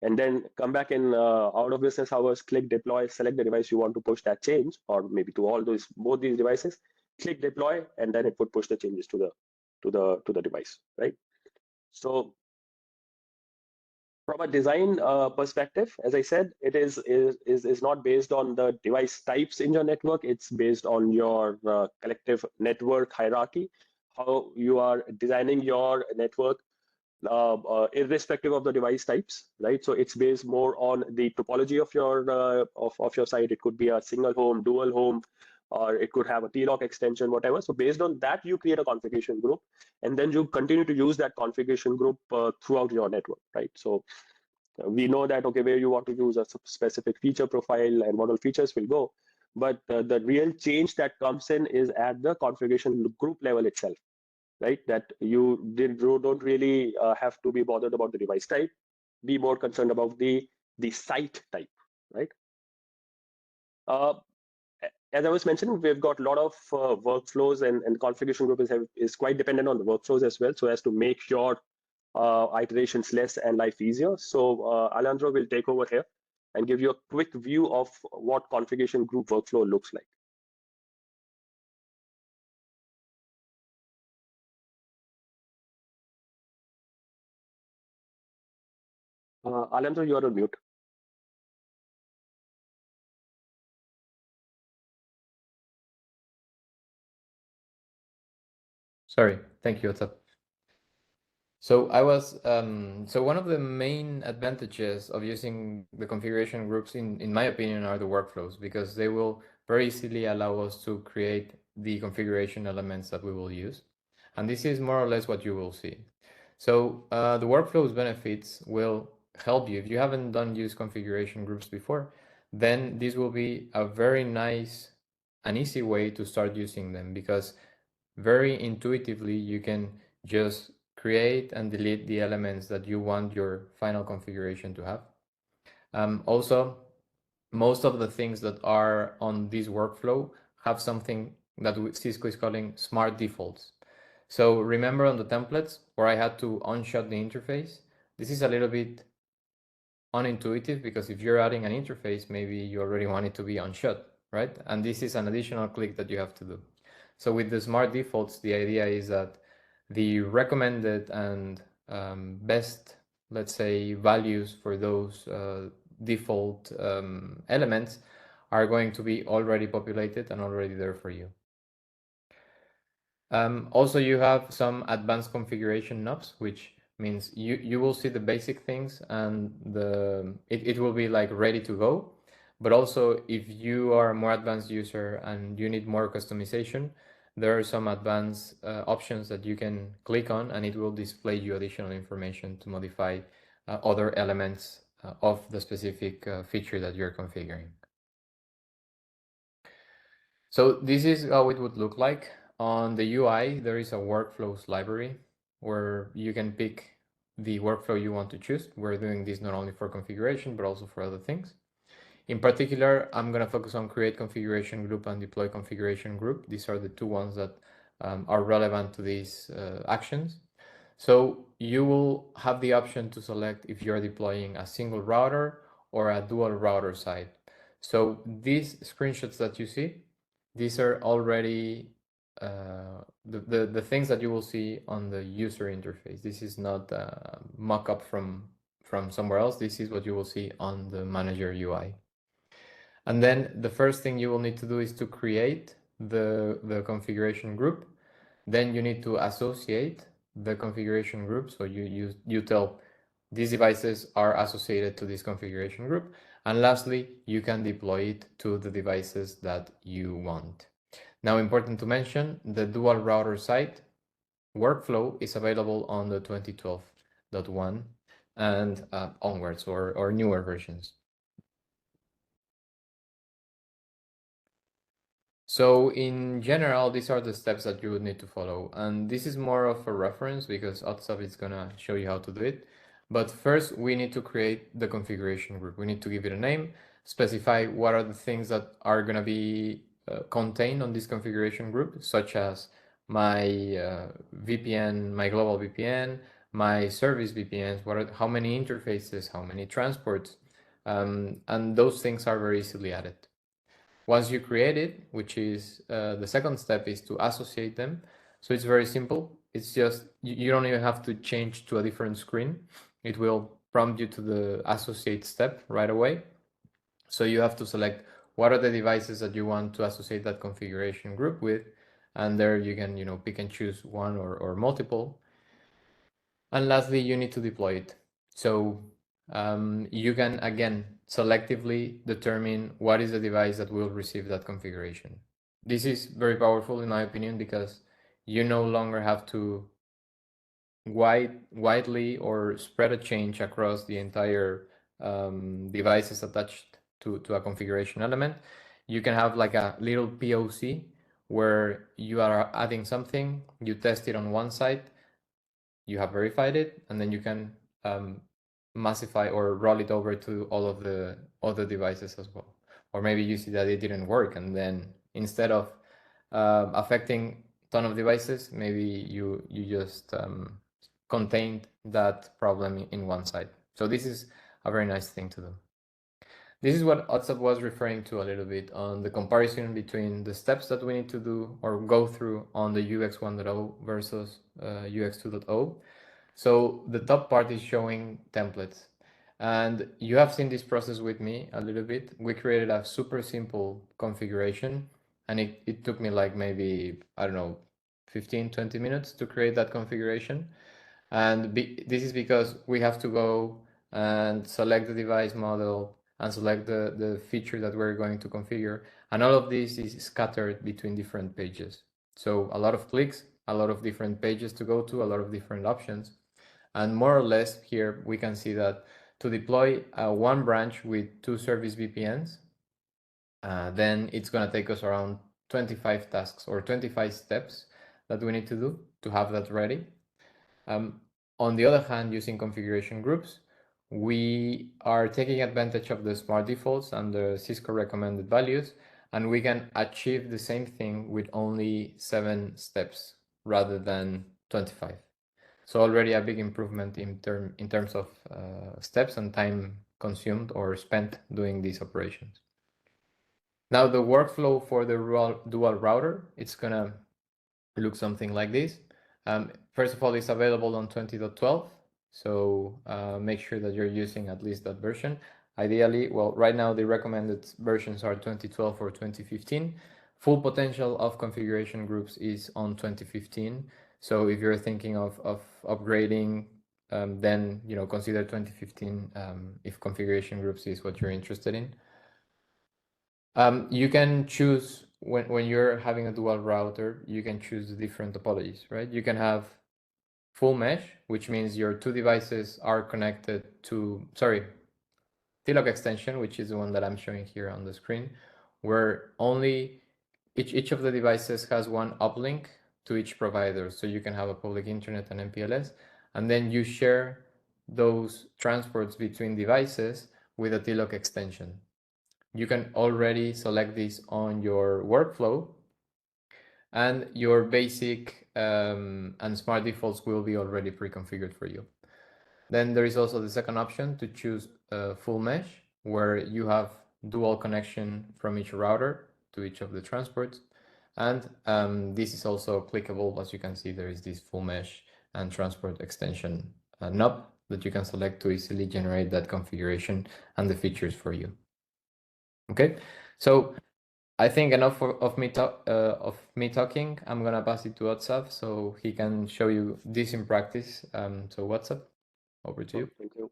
and then come back in out of business hours, click deploy, select the device you want to push that change, or maybe to both these devices, click deploy, and then it would push the changes to the device, right? So from a design perspective, as I said, it is not based on the device types in your network. It's based on your collective network hierarchy, how you are designing your network, irrespective of the device types, right? So it's based more on the topology of your site. It could be a single home, dual home, or it could have a TLOC extension, whatever. So based on that, you create a configuration group, and then you continue to use that configuration group throughout your network, right? So we know that, okay, where you want to use a specific feature profile and what all features will go, but the real change that comes in is at the configuration group level itself, right? That you don't really have to be bothered about the device type, be more concerned about the site type, right? As I was mentioning, we've got a lot of workflows, and configuration group is quite dependent on the workflows as well, so as to make your iterations less and life easier. So Alejandro will take over here and give you a quick view of what configuration group workflow looks like. Alejandro, you are on mute. Sorry, thank you. What's up? So I was so one of the main advantages of using the configuration groups, in my opinion, are the workflows, because they will very easily allow us to create the configuration elements that we will use. And this is more or less what you will see. So the workflows benefits will help you. If you haven't used configuration groups before, then this will be a very nice and easy way to start using them, because very intuitively you can just create and delete the elements that you want your final configuration to have. Also, most of the things that are on this workflow have something that Cisco is calling smart defaults. So remember on the templates where I had to unshut the interface, this is a little bit unintuitive, because if you're adding an interface, maybe you already want it to be unshut, right? And this is an additional click that you have to do. So with the smart defaults, the idea is that the recommended and best, let's say, values for those default elements are going to be already populated and already there for you. Also, you have some advanced configuration knobs, which means you will see the basic things, and it will be like ready to go. But also, if you are a more advanced user and you need more customization, there are some advanced options that you can click on, and it will display you additional information to modify other elements of the specific feature that you're configuring. So this is how it would look like. On the UI, there is a workflows library where you can pick the workflow you want to choose. We're doing this not only for configuration, but also for other things. In particular, I'm going to focus on create configuration group and deploy configuration group. These are the two ones that are relevant to these actions. So you will have the option to select if you're deploying a single router or a dual router site. So these screenshots that you see, these are already the things that you will see on the user interface. This is not a mock-up from somewhere else. This is what you will see on the manager UI. And then the first thing you will need to do is to create the configuration group. Then you need to associate the configuration group. So you tell these devices are associated to this configuration group. And lastly, you can deploy it to the devices that you want. Now, important to mention, the dual router site workflow is available on the 2012.1 and onwards or newer versions. So in general, these are the steps that you would need to follow. And this is more of a reference because OTSAP is going to show you how to do it. But first, we need to create the configuration group. We need to give it a name, specify what are the things that are going to be contained on this configuration group, such as my VPN, my global VPN, my service VPNs, how many interfaces, how many transports, and those things are very easily added. Once you create it, which is the second step, is to associate them. So it's very simple. It's just, you don't even have to change to a different screen. It will prompt you to the associate step right away. So you have to select what are the devices that you want to associate that configuration group with. And there you can, pick and choose one or multiple. And lastly, you need to deploy it. So you can, again, selectively determine what is the device that will receive that configuration. This is very powerful, in my opinion, because you no longer have to widely or spread a change across the entire devices attached to a configuration element. You can have like a little POC where you are adding something, you test it on one site, you have verified it, and then you can massify or roll it over to all of the other devices as well. Or maybe you see that it didn't work, and then instead of affecting a ton of devices, maybe you just contained that problem in one site. So this is a very nice thing to do. This is what OTSAP was referring to a little bit on the comparison between the steps that we need to do or go through on the UX 1.0 versus UX 2.0. So the top part is showing templates. And you have seen this process with me a little bit. We created a super simple configuration, and it took me like maybe, I don't know, 15, 20 minutes to create that configuration. And this is because we have to go and select the device model and select the feature that we're going to configure. And all of this is scattered between different pages. So a lot of clicks, a lot of different pages to go to, a lot of different options. And more or less here, we can see that to deploy one branch with 2 service VPNs, then it's going to take us around 25 tasks or 25 steps that we need to do to have that ready. On the other hand, using configuration groups, we are taking advantage of the smart defaults and the Cisco recommended values, and we can achieve the same thing with only 7 steps rather than 25. So already a big improvement in terms of steps and time consumed or spent doing these operations. Now the workflow for the dual router, it's gonna look something like this. First of all, it's available on 20.12, so make sure that you're using at least that version. Ideally, well, right now the recommended versions are 2012 or 2015. Full potential of configuration groups is on 2015. So if you're thinking of upgrading, then consider 2015 if configuration groups is what you're interested in. You can choose when you're having a dual router, you can choose the different topologies, right? You can have full mesh, which means your two devices are connected to, TLOC extension, which is the one that I'm showing here on the screen, where only each of the devices has one uplink to each provider. So you can have a public internet and MPLS, and then you share those transports between devices with a TLOC extension. You can already select this on your workflow, and your basic and smart defaults will be already pre-configured for you. Then there is also the second option to choose full mesh, where you have dual connection from each router to each of the transports. And this is also clickable. As you can see, there is this full mesh and transport extension knob that you can select to easily generate that configuration and the features for you. Okay, so I think enough of me talking. I'm gonna pass it to WhatsApp so he can show you this in practice. So WhatsApp, over to you. Thank you.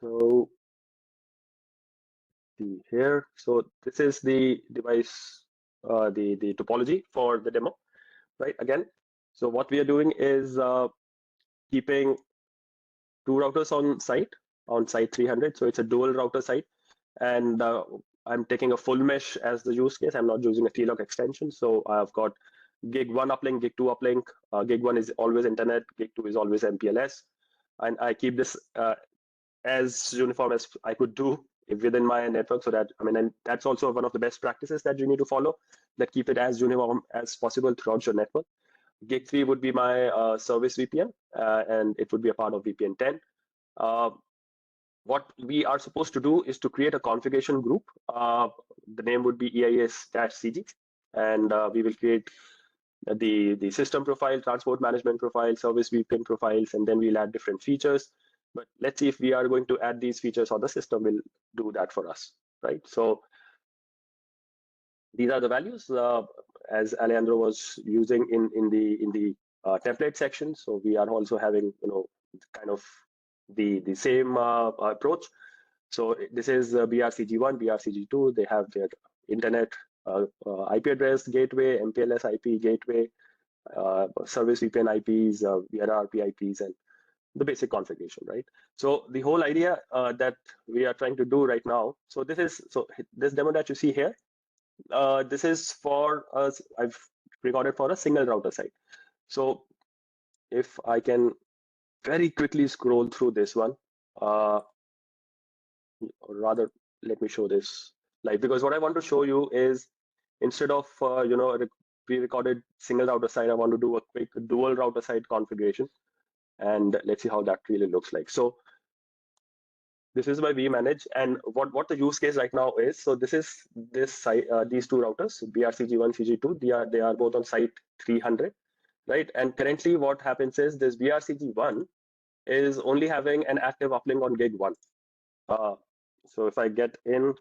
So see here. So this is the device, the topology for the demo, right? Again, so what we are doing is keeping two routers on site 300. So it's a dual router site, and I'm taking a full mesh as the use case. I'm not using a TLOC extension. So I've got gig 1 uplink, gig 2 uplink. Gig 1 is always internet, gig 2 is always MPLS. And I keep this as uniform as I could do within my network, so that, I mean, and that's also one of the best practices that you need to follow, that keep it as uniform as possible throughout your network. Gig 3 would be my service VPN, and it would be a part of VPN 10. What we are supposed to do is to create a configuration group. The name would be EIS-CG, and we will create the system profile, transport management profile, service VPN profiles, and then we'll add different features. But let's see if we are going to add these features, or the system will do that for us, right? So these are the values as Alejandro was using in the template section. So we are also having, kind of the same approach. So this is BRCG1, BRCG2. They have their internet IP address gateway, MPLS IP gateway, service VPN IPs, VRRP IPs, and the basic configuration, right? So the whole idea that we are trying to do right now. So this demo that you see here, this is for us. I've recorded for a single router site. So if I can very quickly scroll through this one, or rather, let me show this live, because what I want to show you is, instead of pre-recorded single router site, I want to do a quick dual router site configuration, and let's see how that really looks like. So this is my vManage, and what the use case right now is. So this is this site, these two routers, BRCG1, CG2. They are both on site 300, right? And currently, what happens is this BRCG1 is only having an active uplink on gig 1. So if I get in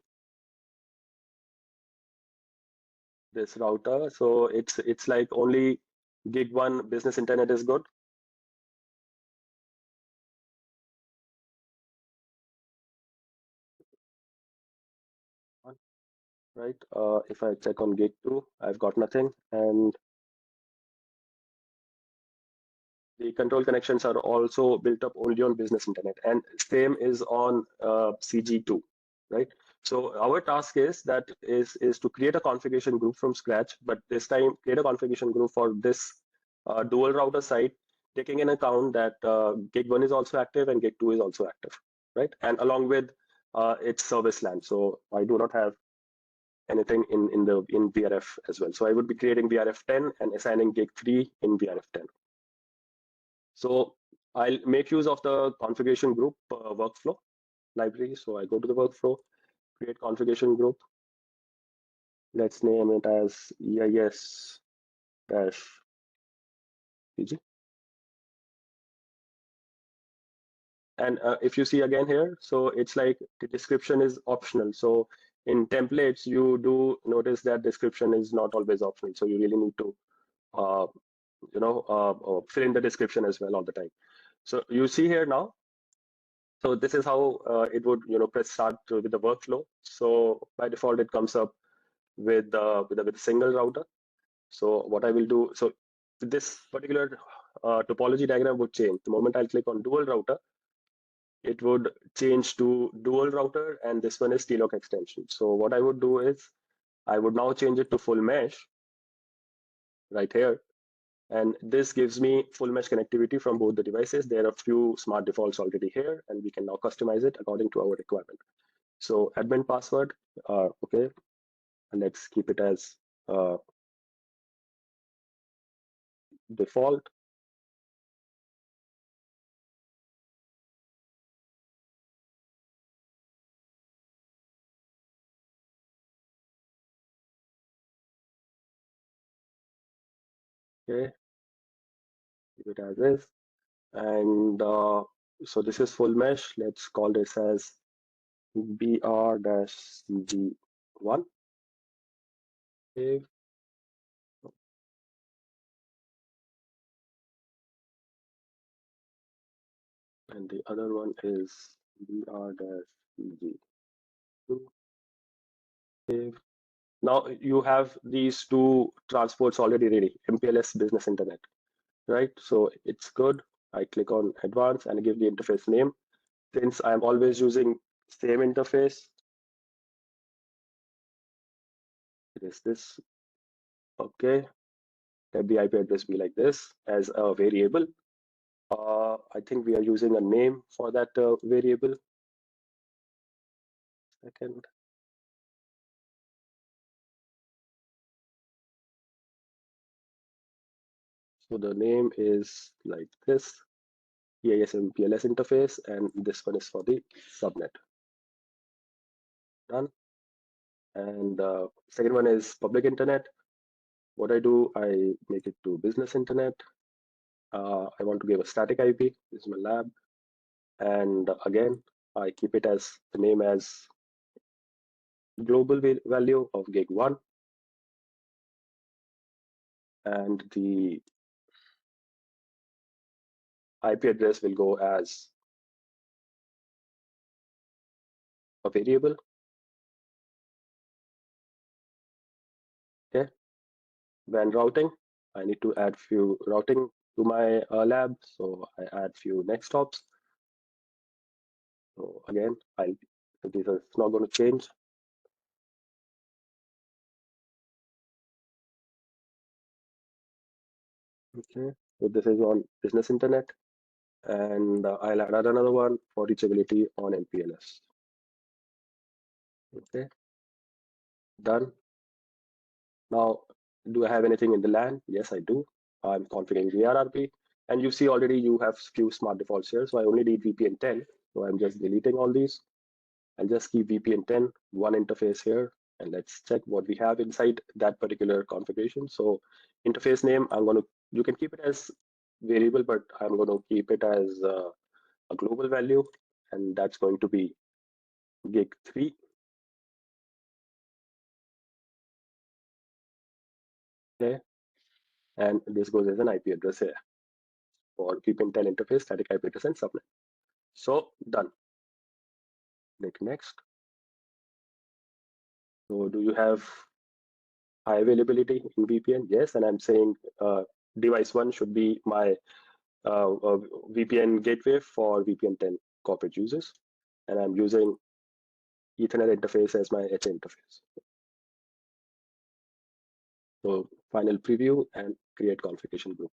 this router, so it's like only gig 1 business internet is good. Right. If I check on gig 2, I've got nothing, and the control connections are also built up only on business internet, and same is on CG2, right? So our task is to create a configuration group from scratch, but this time create a configuration group for this dual router site, taking in account that gig 1 is also active and gig 2 is also active, right? And along with its service LAN. So I do not have anything in VRF as well. So I would be creating VRF 10 and assigning gig 3 in VRF 10. So I'll make use of the configuration group workflow library. So I go to the workflow, create configuration group. Let's name it as EIS-CG. And if you see again here, so it's like the description is optional. So in templates, you do notice that description is not always optional. So you really need to, fill in the description as well all the time. So you see here now. So this is how it would, press start with the workflow. So by default, it comes up with a single router. So what I will do, so this particular topology diagram would change. The moment I'll click on dual router, it would change to dual router, and this one is TLOC extension. So what I would do is I would now change it to full mesh right here. And this gives me full mesh connectivity from both the devices. There are a few smart defaults already here, and we can now customize it according to our requirement. So admin password, okay, and let's keep it as default. Okay, keep it as is. And so this is full mesh. Let's call this as BR-CG1. Okay. And the other one is BR-CG2. Okay. Now you have these two transports already ready, MPLS Business Internet, right? So it's good. I click on advanced and give the interface name. Since I'm always using same interface, it is this. Okay, let the IP address be like this as a variable. I think we are using a name for that variable. Second. So the name is like this, EIS MPLS interface, and this one is for the subnet. Done. And the second one is public internet. What I do, I make it to business internet. I want to give a static IP. This is my lab. And again, I keep it as the name as global value of gig1. And the IP address will go as a variable. Okay. When routing, I need to add few routing to my lab. So I add few next stops. So again, these are not going to change. Okay, so this is on business internet, and I'll add another one for reachability on MPLS. Okay, done. Now, do I have anything in the LAN? Yes, I do. I'm configuring VRRP, and you see already you have few smart defaults here. So I only need VPN 10. So I'm just deleting all these. I'll just keep VPN 10, one interface here, and let's check what we have inside that particular configuration. So interface name, you can keep it as variable, but I'm going to keep it as a global value, and that's going to be gig3. Okay, and this goes as an IP address here for VPN 10 interface, static IP address, and subnet. So done. Click next. So do you have high availability in VPN? Yes, and I'm saying device 1 should be my VPN gateway for VPN 10 corporate users, and I'm using Ethernet interface as my HA interface. So final preview and create configuration group.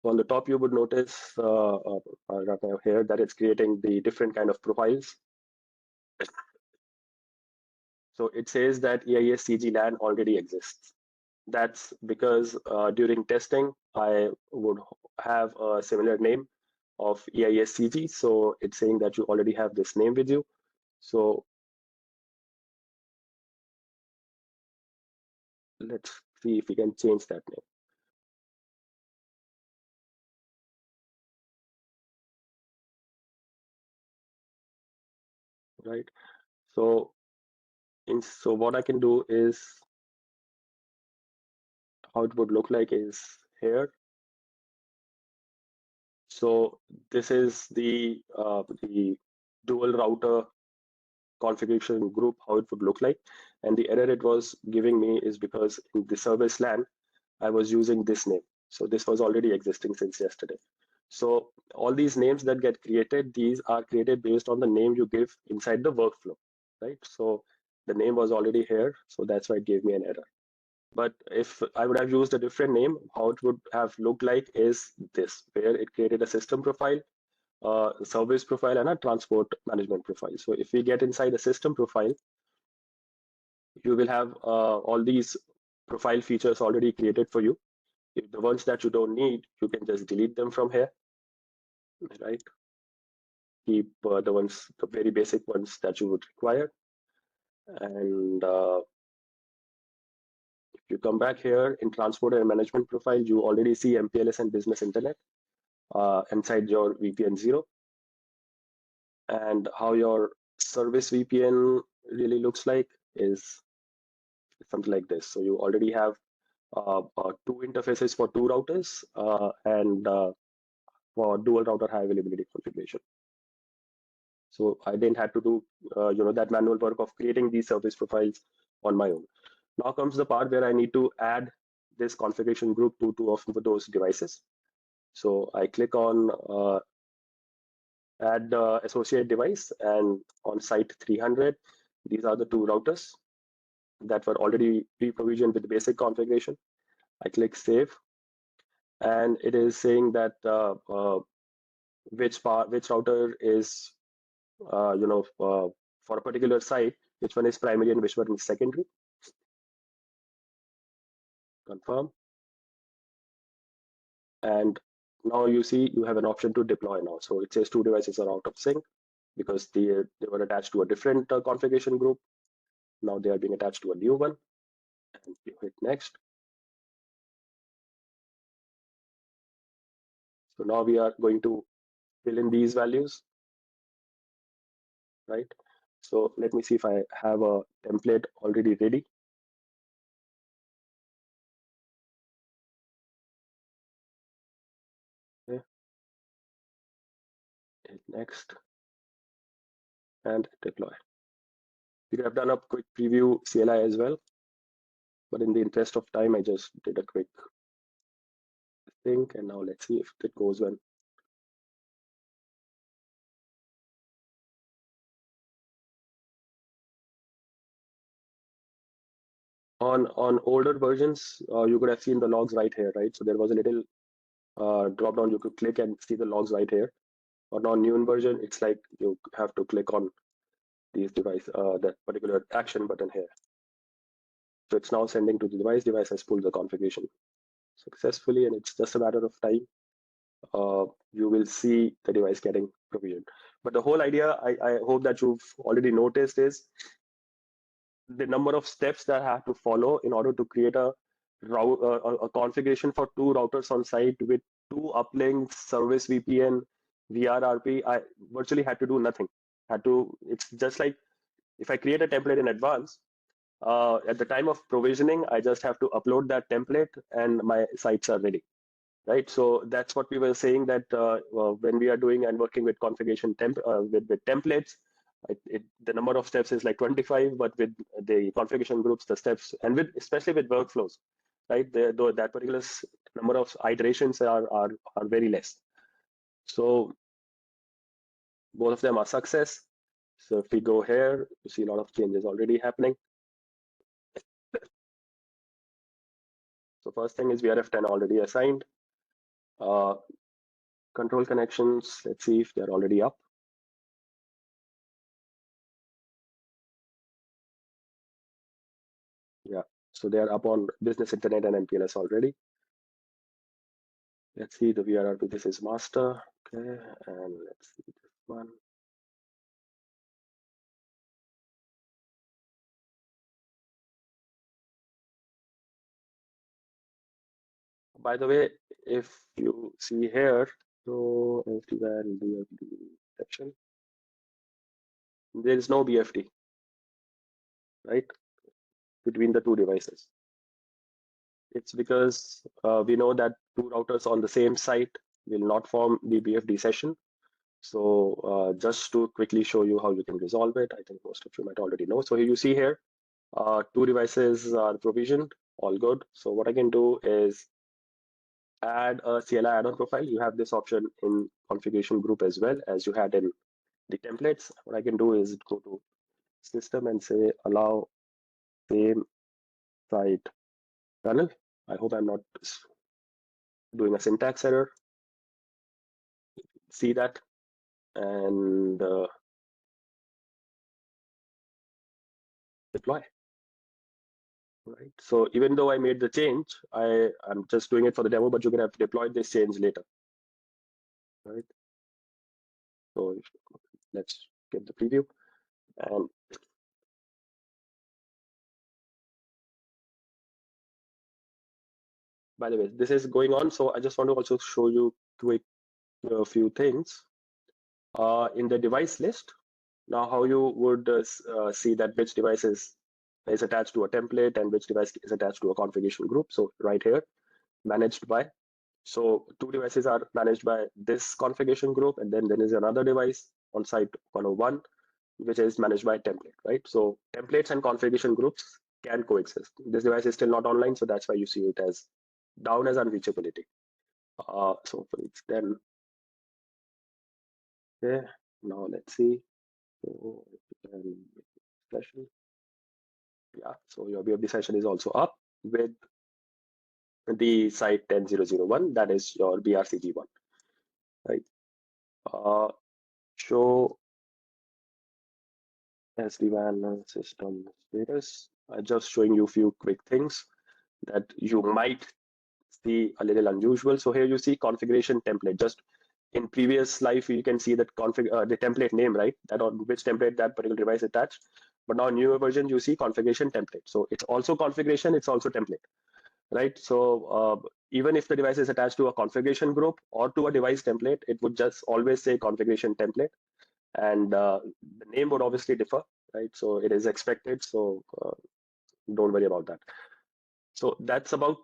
So on the top, you would notice here that it's creating the different kind of profiles. So it says that EIS CG LAN already exists. That's because during testing, I would have a similar name of EIS CG. So it's saying that you already have this name with you. So let's see if we can change that name. Right. So And so what I can do is, how it would look like is here. So this is the dual router configuration group, how it would look like. And the error it was giving me is because in the service LAN, I was using this name. So this was already existing since yesterday. So all these names that get created, these are created based on the name you give inside the workflow, right? So the name was already here, so that's why it gave me an error. But if I would have used a different name, how it would have looked like is this, where it created a system profile, service profile, and a transport management profile. So if we get inside a system profile, you will have all these profile features already created for you. If the ones that you don't need, you can just delete them from here, right? Keep the very basic ones that you would require. And if you come back here in transport and management profile, you already see MPLS and business internet inside your VPN 0. And how your service VPN really looks like is something like this. So you already have two interfaces for two routers and for dual router high availability configuration. So I didn't have to do that manual work of creating these service profiles on my own. Now comes the part where I need to add this configuration group to two of those devices. So I click on add associate device, and on site 300, these are the two routers that were already pre-provisioned with the basic configuration. I click save, and it is saying that which router is for a particular site, which one is primary and which one is secondary. Confirm. And now you see you have an option to deploy now. So it says two devices are out of sync because they were attached to a different configuration group. Now they are being attached to a new one. And you hit next. So now we are going to fill in these values, right? So let me see if I have a template already ready. Okay. Hit next and deploy. We could have done a quick preview CLI as well, but in the interest of time, I just did a quick thing, and now let's see if it goes well. On older versions, you could have seen the logs right here, right? So there was a little drop down you could click and see the logs right here. But on new version, it's like you have to click on these device, that particular action button here. So it's now sending to the device. Device has pulled the configuration successfully, and it's just a matter of time. You will see the device getting provisioned. But the whole idea, I hope that you've already noticed, is the number of steps that I have to follow in order to create a configuration for two routers on site with two uplinks, service VPN, VRRP. I virtually had to do nothing. It's just like if I create a template in advance, at the time of provisioning, I just have to upload that template and my sites are ready, right? So that's what we were saying, that when we are doing and working with configuration with templates, the number of steps is like 25, but with the configuration groups, the steps, and especially with workflows, right? That particular number of iterations are very less. So both of them are success. So if we go here, you see a lot of changes already happening. So first thing is VRF10 already assigned. Control connections, let's see if they're already up. Yeah, so they are up on business internet and MPLS already. Let's see the VRRP. This is master. Okay, and let's see this one. By the way, if you see here, so SD-WAN BFD section, there is no BFD. right, between the two devices. It's because we know that two routers on the same site will not form the BFD session. So just to quickly show you how you can resolve it, I think most of you might already know. So you see here, two devices are provisioned, all good. So what I can do is add a CLI add-on profile. You have this option in configuration group as well as you had in the templates. What I can do is go to system and say allow same site tunnel. I hope I'm not doing a syntax error. See that, and deploy. Right. So even though I made the change, I'm just doing it for the demo, but you're gonna have to deploy this change later. Right. So let's get the preview. And by the way, this is going on. So I just want to also show you a few things. In the device list, now how you would see that which device is attached to a template and which device is attached to a configuration group. So right here, managed by. So two devices are managed by this configuration group, and then there is another device on site 101, which is managed by template, right? So templates and configuration groups can coexist. This device is still not online, so that's why you see it as down as unreachability. So it's then, okay, now let's see. So, session. Yeah, so your BFD session is also up with the site 10001, that is your BRCG1, right? Show SD-WAN system status. Just showing you a few quick things that you might see a little unusual. So here you see configuration template. Just in previous life, you can see that the template name, right? That on which template that particular device attached. But now newer version, you see configuration template. So it's also configuration, it's also template, right? So even if the device is attached to a configuration group or to a device template, it would just always say configuration template. And the name would obviously differ, right? So it is expected. So don't worry about that. So that's about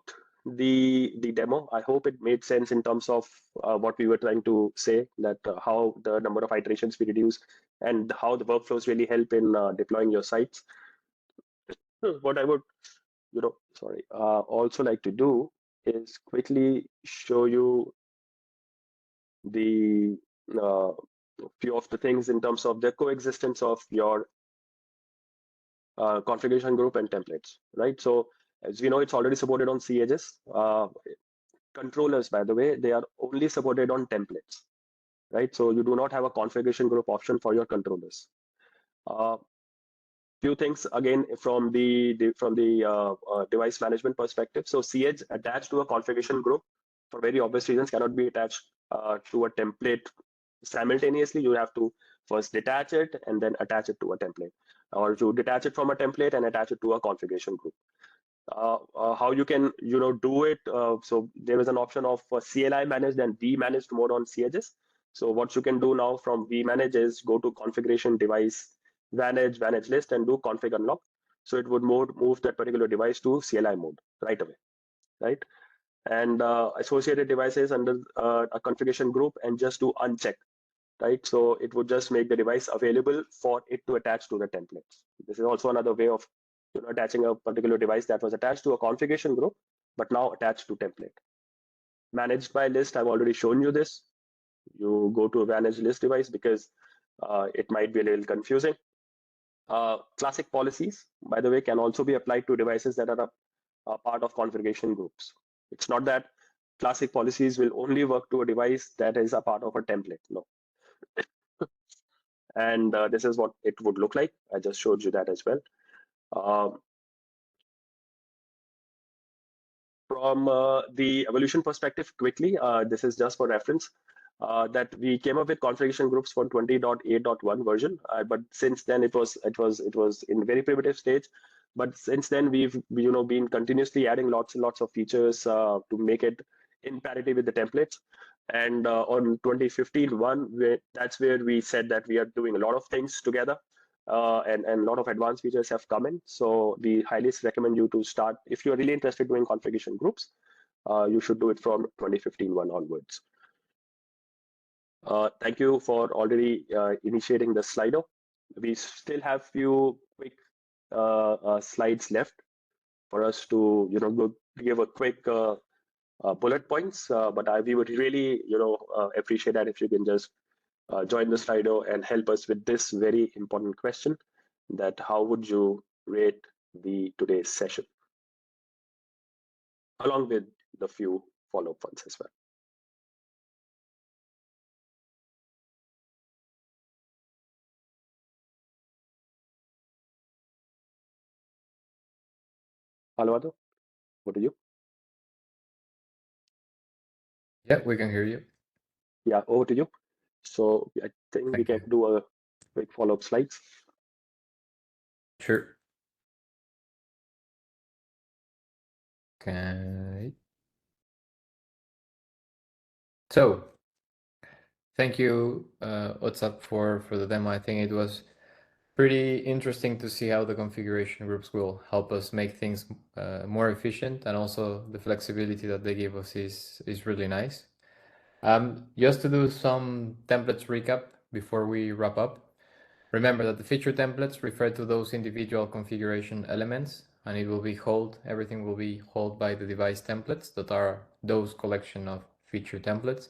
the demo. I hope it made sense in terms of what we were trying to say, that how the number of iterations we reduce and how the workflows really help in deploying your sites. What I would, also like to do is quickly show you the few of the things in terms of the coexistence of your configuration group and templates, right? So as we know, it's already supported on C-Edges. Controllers, by the way, they are only supported on templates, right? So you do not have a configuration group option for your controllers. Few things again from the device management perspective. So C-Edge attached to a configuration group for very obvious reasons cannot be attached to a template simultaneously. You have to first detach it and then attach it to a template, or to detach it from a template and attach it to a configuration group. How you can do it? So there is an option of CLI managed and vManaged mode on C-Edges. So what you can do now from vManage is go to configuration device manage list and do config unlock. So it would move that particular device to CLI mode right away, right? And associated devices under a configuration group, and just do uncheck, right? So it would just make the device available for it to attach to the templates. This is also another way of attaching a particular device that was attached to a configuration group, but now attached to template. Managed by list, I've already shown you this. You go to a managed list device because it might be a little confusing. Classic policies, by the way, can also be applied to devices that are a part of configuration groups. It's not that classic policies will only work to a device that is a part of a template. No. And this is what it would look like. I just showed you that as well. From the evolution perspective, quickly, this is just for reference, that we came up with configuration groups for 20.8.1 version, but since then it was in very primitive stage. But since then we've been continuously adding lots and lots of features to make it in parity with the templates. And on 2015 one, that's where we said that we are doing a lot of things together. and a lot of advanced features have come in. So we highly recommend you to start. If you're really interested in doing configuration groups, you should do it from 2015 onwards. Thank you for already initiating the Slido. We still have few quick slides left for us to give a quick bullet points. But we would really appreciate that if you can just join the Slido and help us with this very important question: that how would you rate today's session, along with the few follow-up ones as well. Alvaro, what do you? Yeah, we can hear you. Yeah, over to you. So I think we can do a quick follow-up slides. Sure. Okay. So, thank you, Otsap, for the demo. I think it was pretty interesting to see how the configuration groups will help us make things more efficient, and also the flexibility that they give us is really nice. Just to do some templates recap before we wrap up. Remember that the feature templates refer to those individual configuration elements, and it will be everything will be held by the device templates that are those collection of feature templates.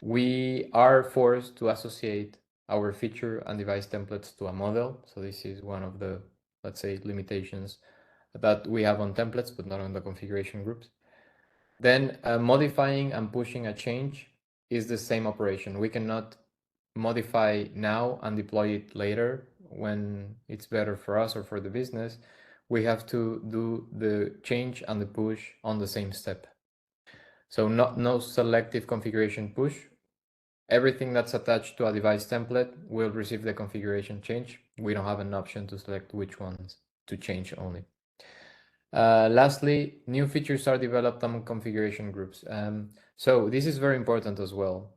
We are forced to associate our feature and device templates to a model. So this is one of the, let's say, limitations that we have on templates, but not on the configuration groups. Then modifying and pushing a change is the same operation. We cannot modify now and deploy it later when it's better for us or for the business. We have to do the change and the push on the same step. So no selective configuration push. Everything that's attached to a device template will receive the configuration change. We don't have an option to select which ones to change only. Lastly, new features are developed among configuration groups. So this is very important as well.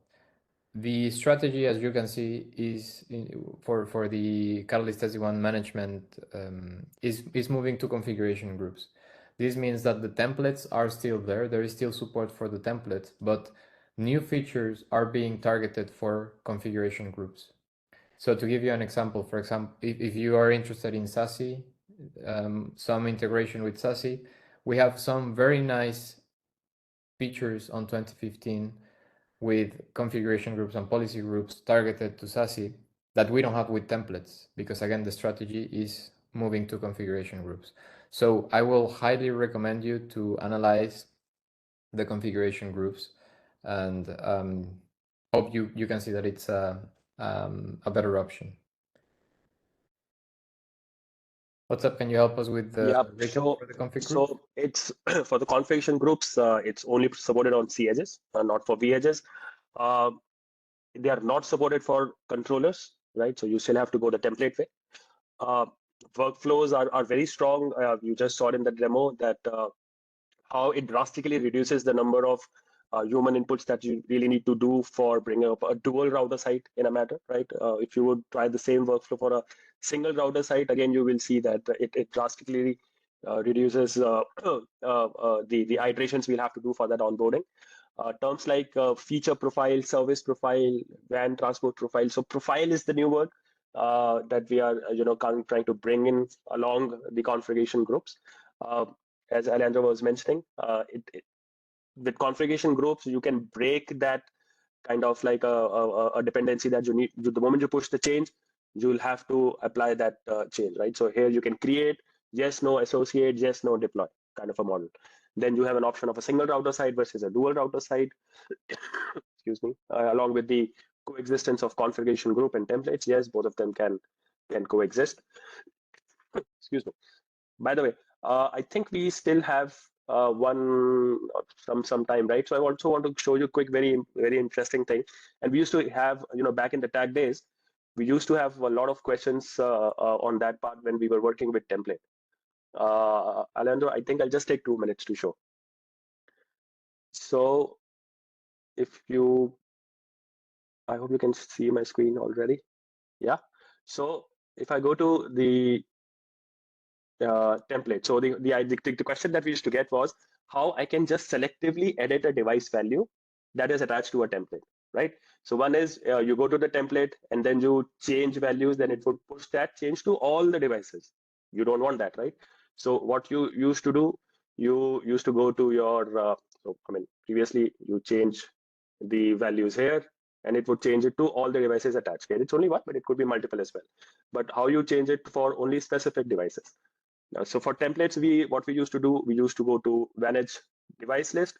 The strategy, as you can see, is for the Catalyst SD-WAN management is moving to configuration groups. This means that the templates are still there. There is still support for the templates, but new features are being targeted for configuration groups. So to give you an example, for example, if you are interested in SASE, some integration with SASE, we have some very nice features on 2015 with configuration groups and policy groups targeted to SASE that we don't have with templates, because again, the strategy is moving to configuration groups. So I will highly recommend you to analyze the configuration groups, and hope you can see that it's a better option. What's up? Can you help us with the recap for the config groups? So it's for the configuration groups, it's only supported on C edges, not for V edges. They are not supported for controllers, right? So you still have to go the template way. Workflows are very strong. You just saw it in the demo that how it drastically reduces the number of human inputs that you really need to do for bringing up a dual router site in a matter, right? If you would try the same workflow for a single router site, again, you will see that it drastically reduces the iterations we'll have to do for that onboarding. Terms like feature profile, service profile, WAN transport profile. So profile is the new word that we are trying to bring in along the configuration groups. As Alejandro was mentioning, with configuration groups, you can break that kind of like a dependency that you need. The moment you push the change, you'll have to apply that change, right? So here you can create yes, no, associate, yes, no, deploy kind of a model. Then you have an option of a single router site versus a dual router site. Excuse me. Along with the coexistence of configuration group and templates, yes, both of them can coexist. Excuse me. By the way, I think we still have some time, right? So I also want to show you a quick, very interesting thing. And we used to have, back in the tag days, we used to have a lot of questions on that part when we were working with template. Alejandro, I think I'll just take 2 minutes to show. So I hope you can see my screen already. Yeah. So if I go to the template, so the question that we used to get was how I can just selectively edit a device value that is attached to a template, right? So one is you go to the template and then you change values, then it would push that change to all the devices. You don't want that, right? So what you used to do, you used to go to your, so I mean, previously you change the values here and it would change it to all the devices attached. Here it's only one, but it could be multiple as well. But how you change it for only specific devices? So for templates, what we used to do, we used to go to manage device list,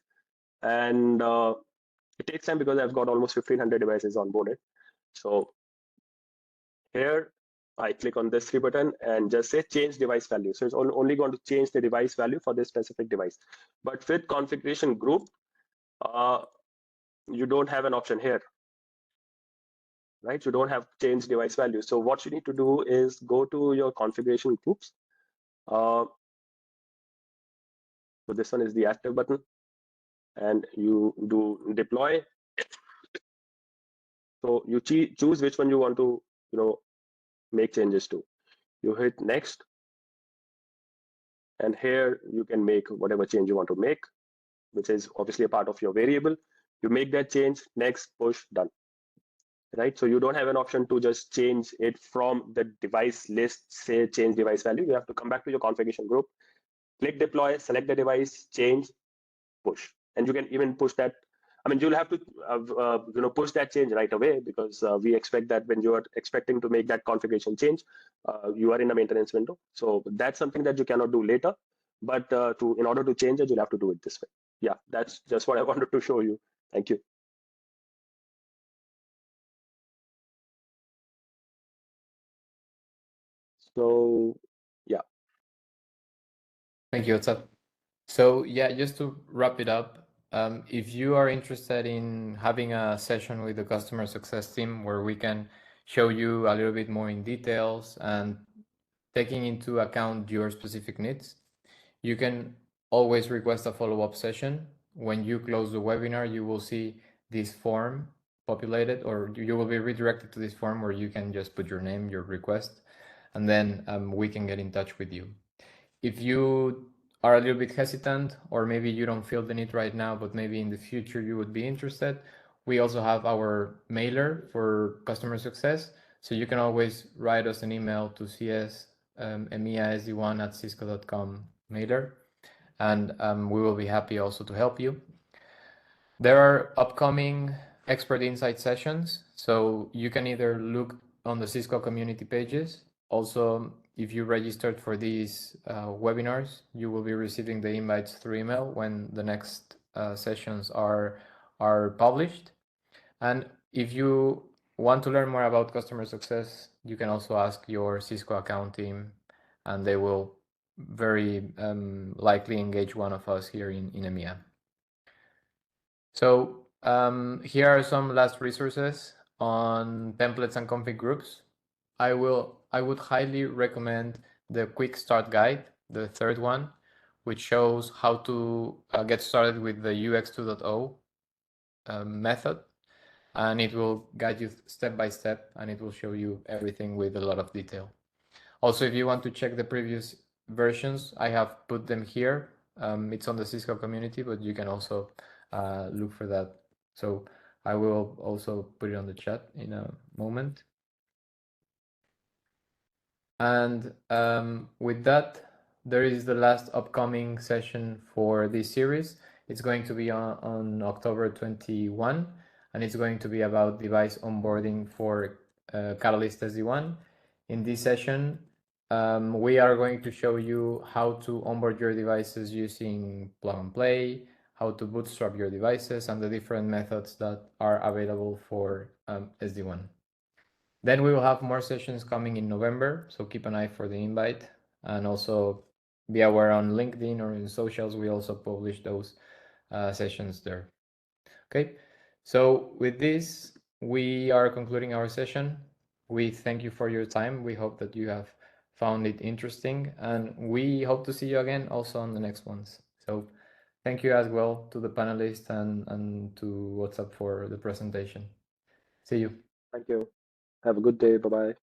and it takes time because I've got almost 1,500 devices onboarded. So here I click on this 3 button and just say change device value. So it's only going to change the device value for this specific device. But with configuration group, you don't have an option here, right? You don't have change device value. So what you need to do is go to your configuration groups. So this one is the active button, and you do deploy. So you choose which one you want to, make changes to. You hit next, and here you can make whatever change you want to make, which is obviously a part of your variable. You make that change, next, push, done. Right? So you don't have an option to just change it from the device list, say change device value. You have to come back to your configuration group, click deploy, select the device, change, push. And you can even push that. I mean, you'll have to push that change right away, because we expect that when you are expecting to make that configuration change, you are in a maintenance window. So that's something that you cannot do later. But in order to change it, you'll have to do it this way. Yeah, that's just what I wanted to show you. Thank you. So yeah. Thank you, Otsap. So yeah, just to wrap it up, if you are interested in having a session with the customer success team where we can show you a little bit more in details and taking into account your specific needs, you can always request a follow-up session. When you close the webinar, you will see this form populated, or you will be redirected to this form where you can just put your name, your request, and then we can get in touch with you. If you are a little bit hesitant, or maybe you don't feel the need right now, but maybe in the future you would be interested, we also have our mailer for customer success. So you can always write us an email to cs emiasd1@cisco.com mailer, and we will be happy also to help you. There are upcoming expert insight sessions, so you can either look on the Cisco community pages. Also, if you registered for these webinars, you will be receiving the invites through email when the next sessions are published. And if you want to learn more about customer success, you can also ask your Cisco account team, and they will very likely engage one of us here in EMEA. So here are some last resources on templates and config groups. I would highly recommend the quick start guide, the third one, which shows how to get started with the UX 2.0 method, and it will guide you step by step, and it will show you everything with a lot of detail. Also, if you want to check the previous versions, I have put them here. It's on the Cisco community, but you can also look for that. So I will also put it on the chat in a moment. And with that, there is the last upcoming session for this series. It's going to be on October 21, and it's going to be about device onboarding for Catalyst SD-WAN. In this session, we are going to show you how to onboard your devices using plug and play, how to bootstrap your devices, and the different methods that are available for SD-WAN. Then we will have more sessions coming in November, so keep an eye for the invite, and also be aware on LinkedIn or in socials, we also publish those sessions there. Okay, so with this, we are concluding our session. We thank you for your time. We hope that you have found it interesting, and we hope to see you again also on the next ones. So thank you as well to the panelists and to WhatsApp for the presentation. See you. Thank you. Have a good day. Bye-bye.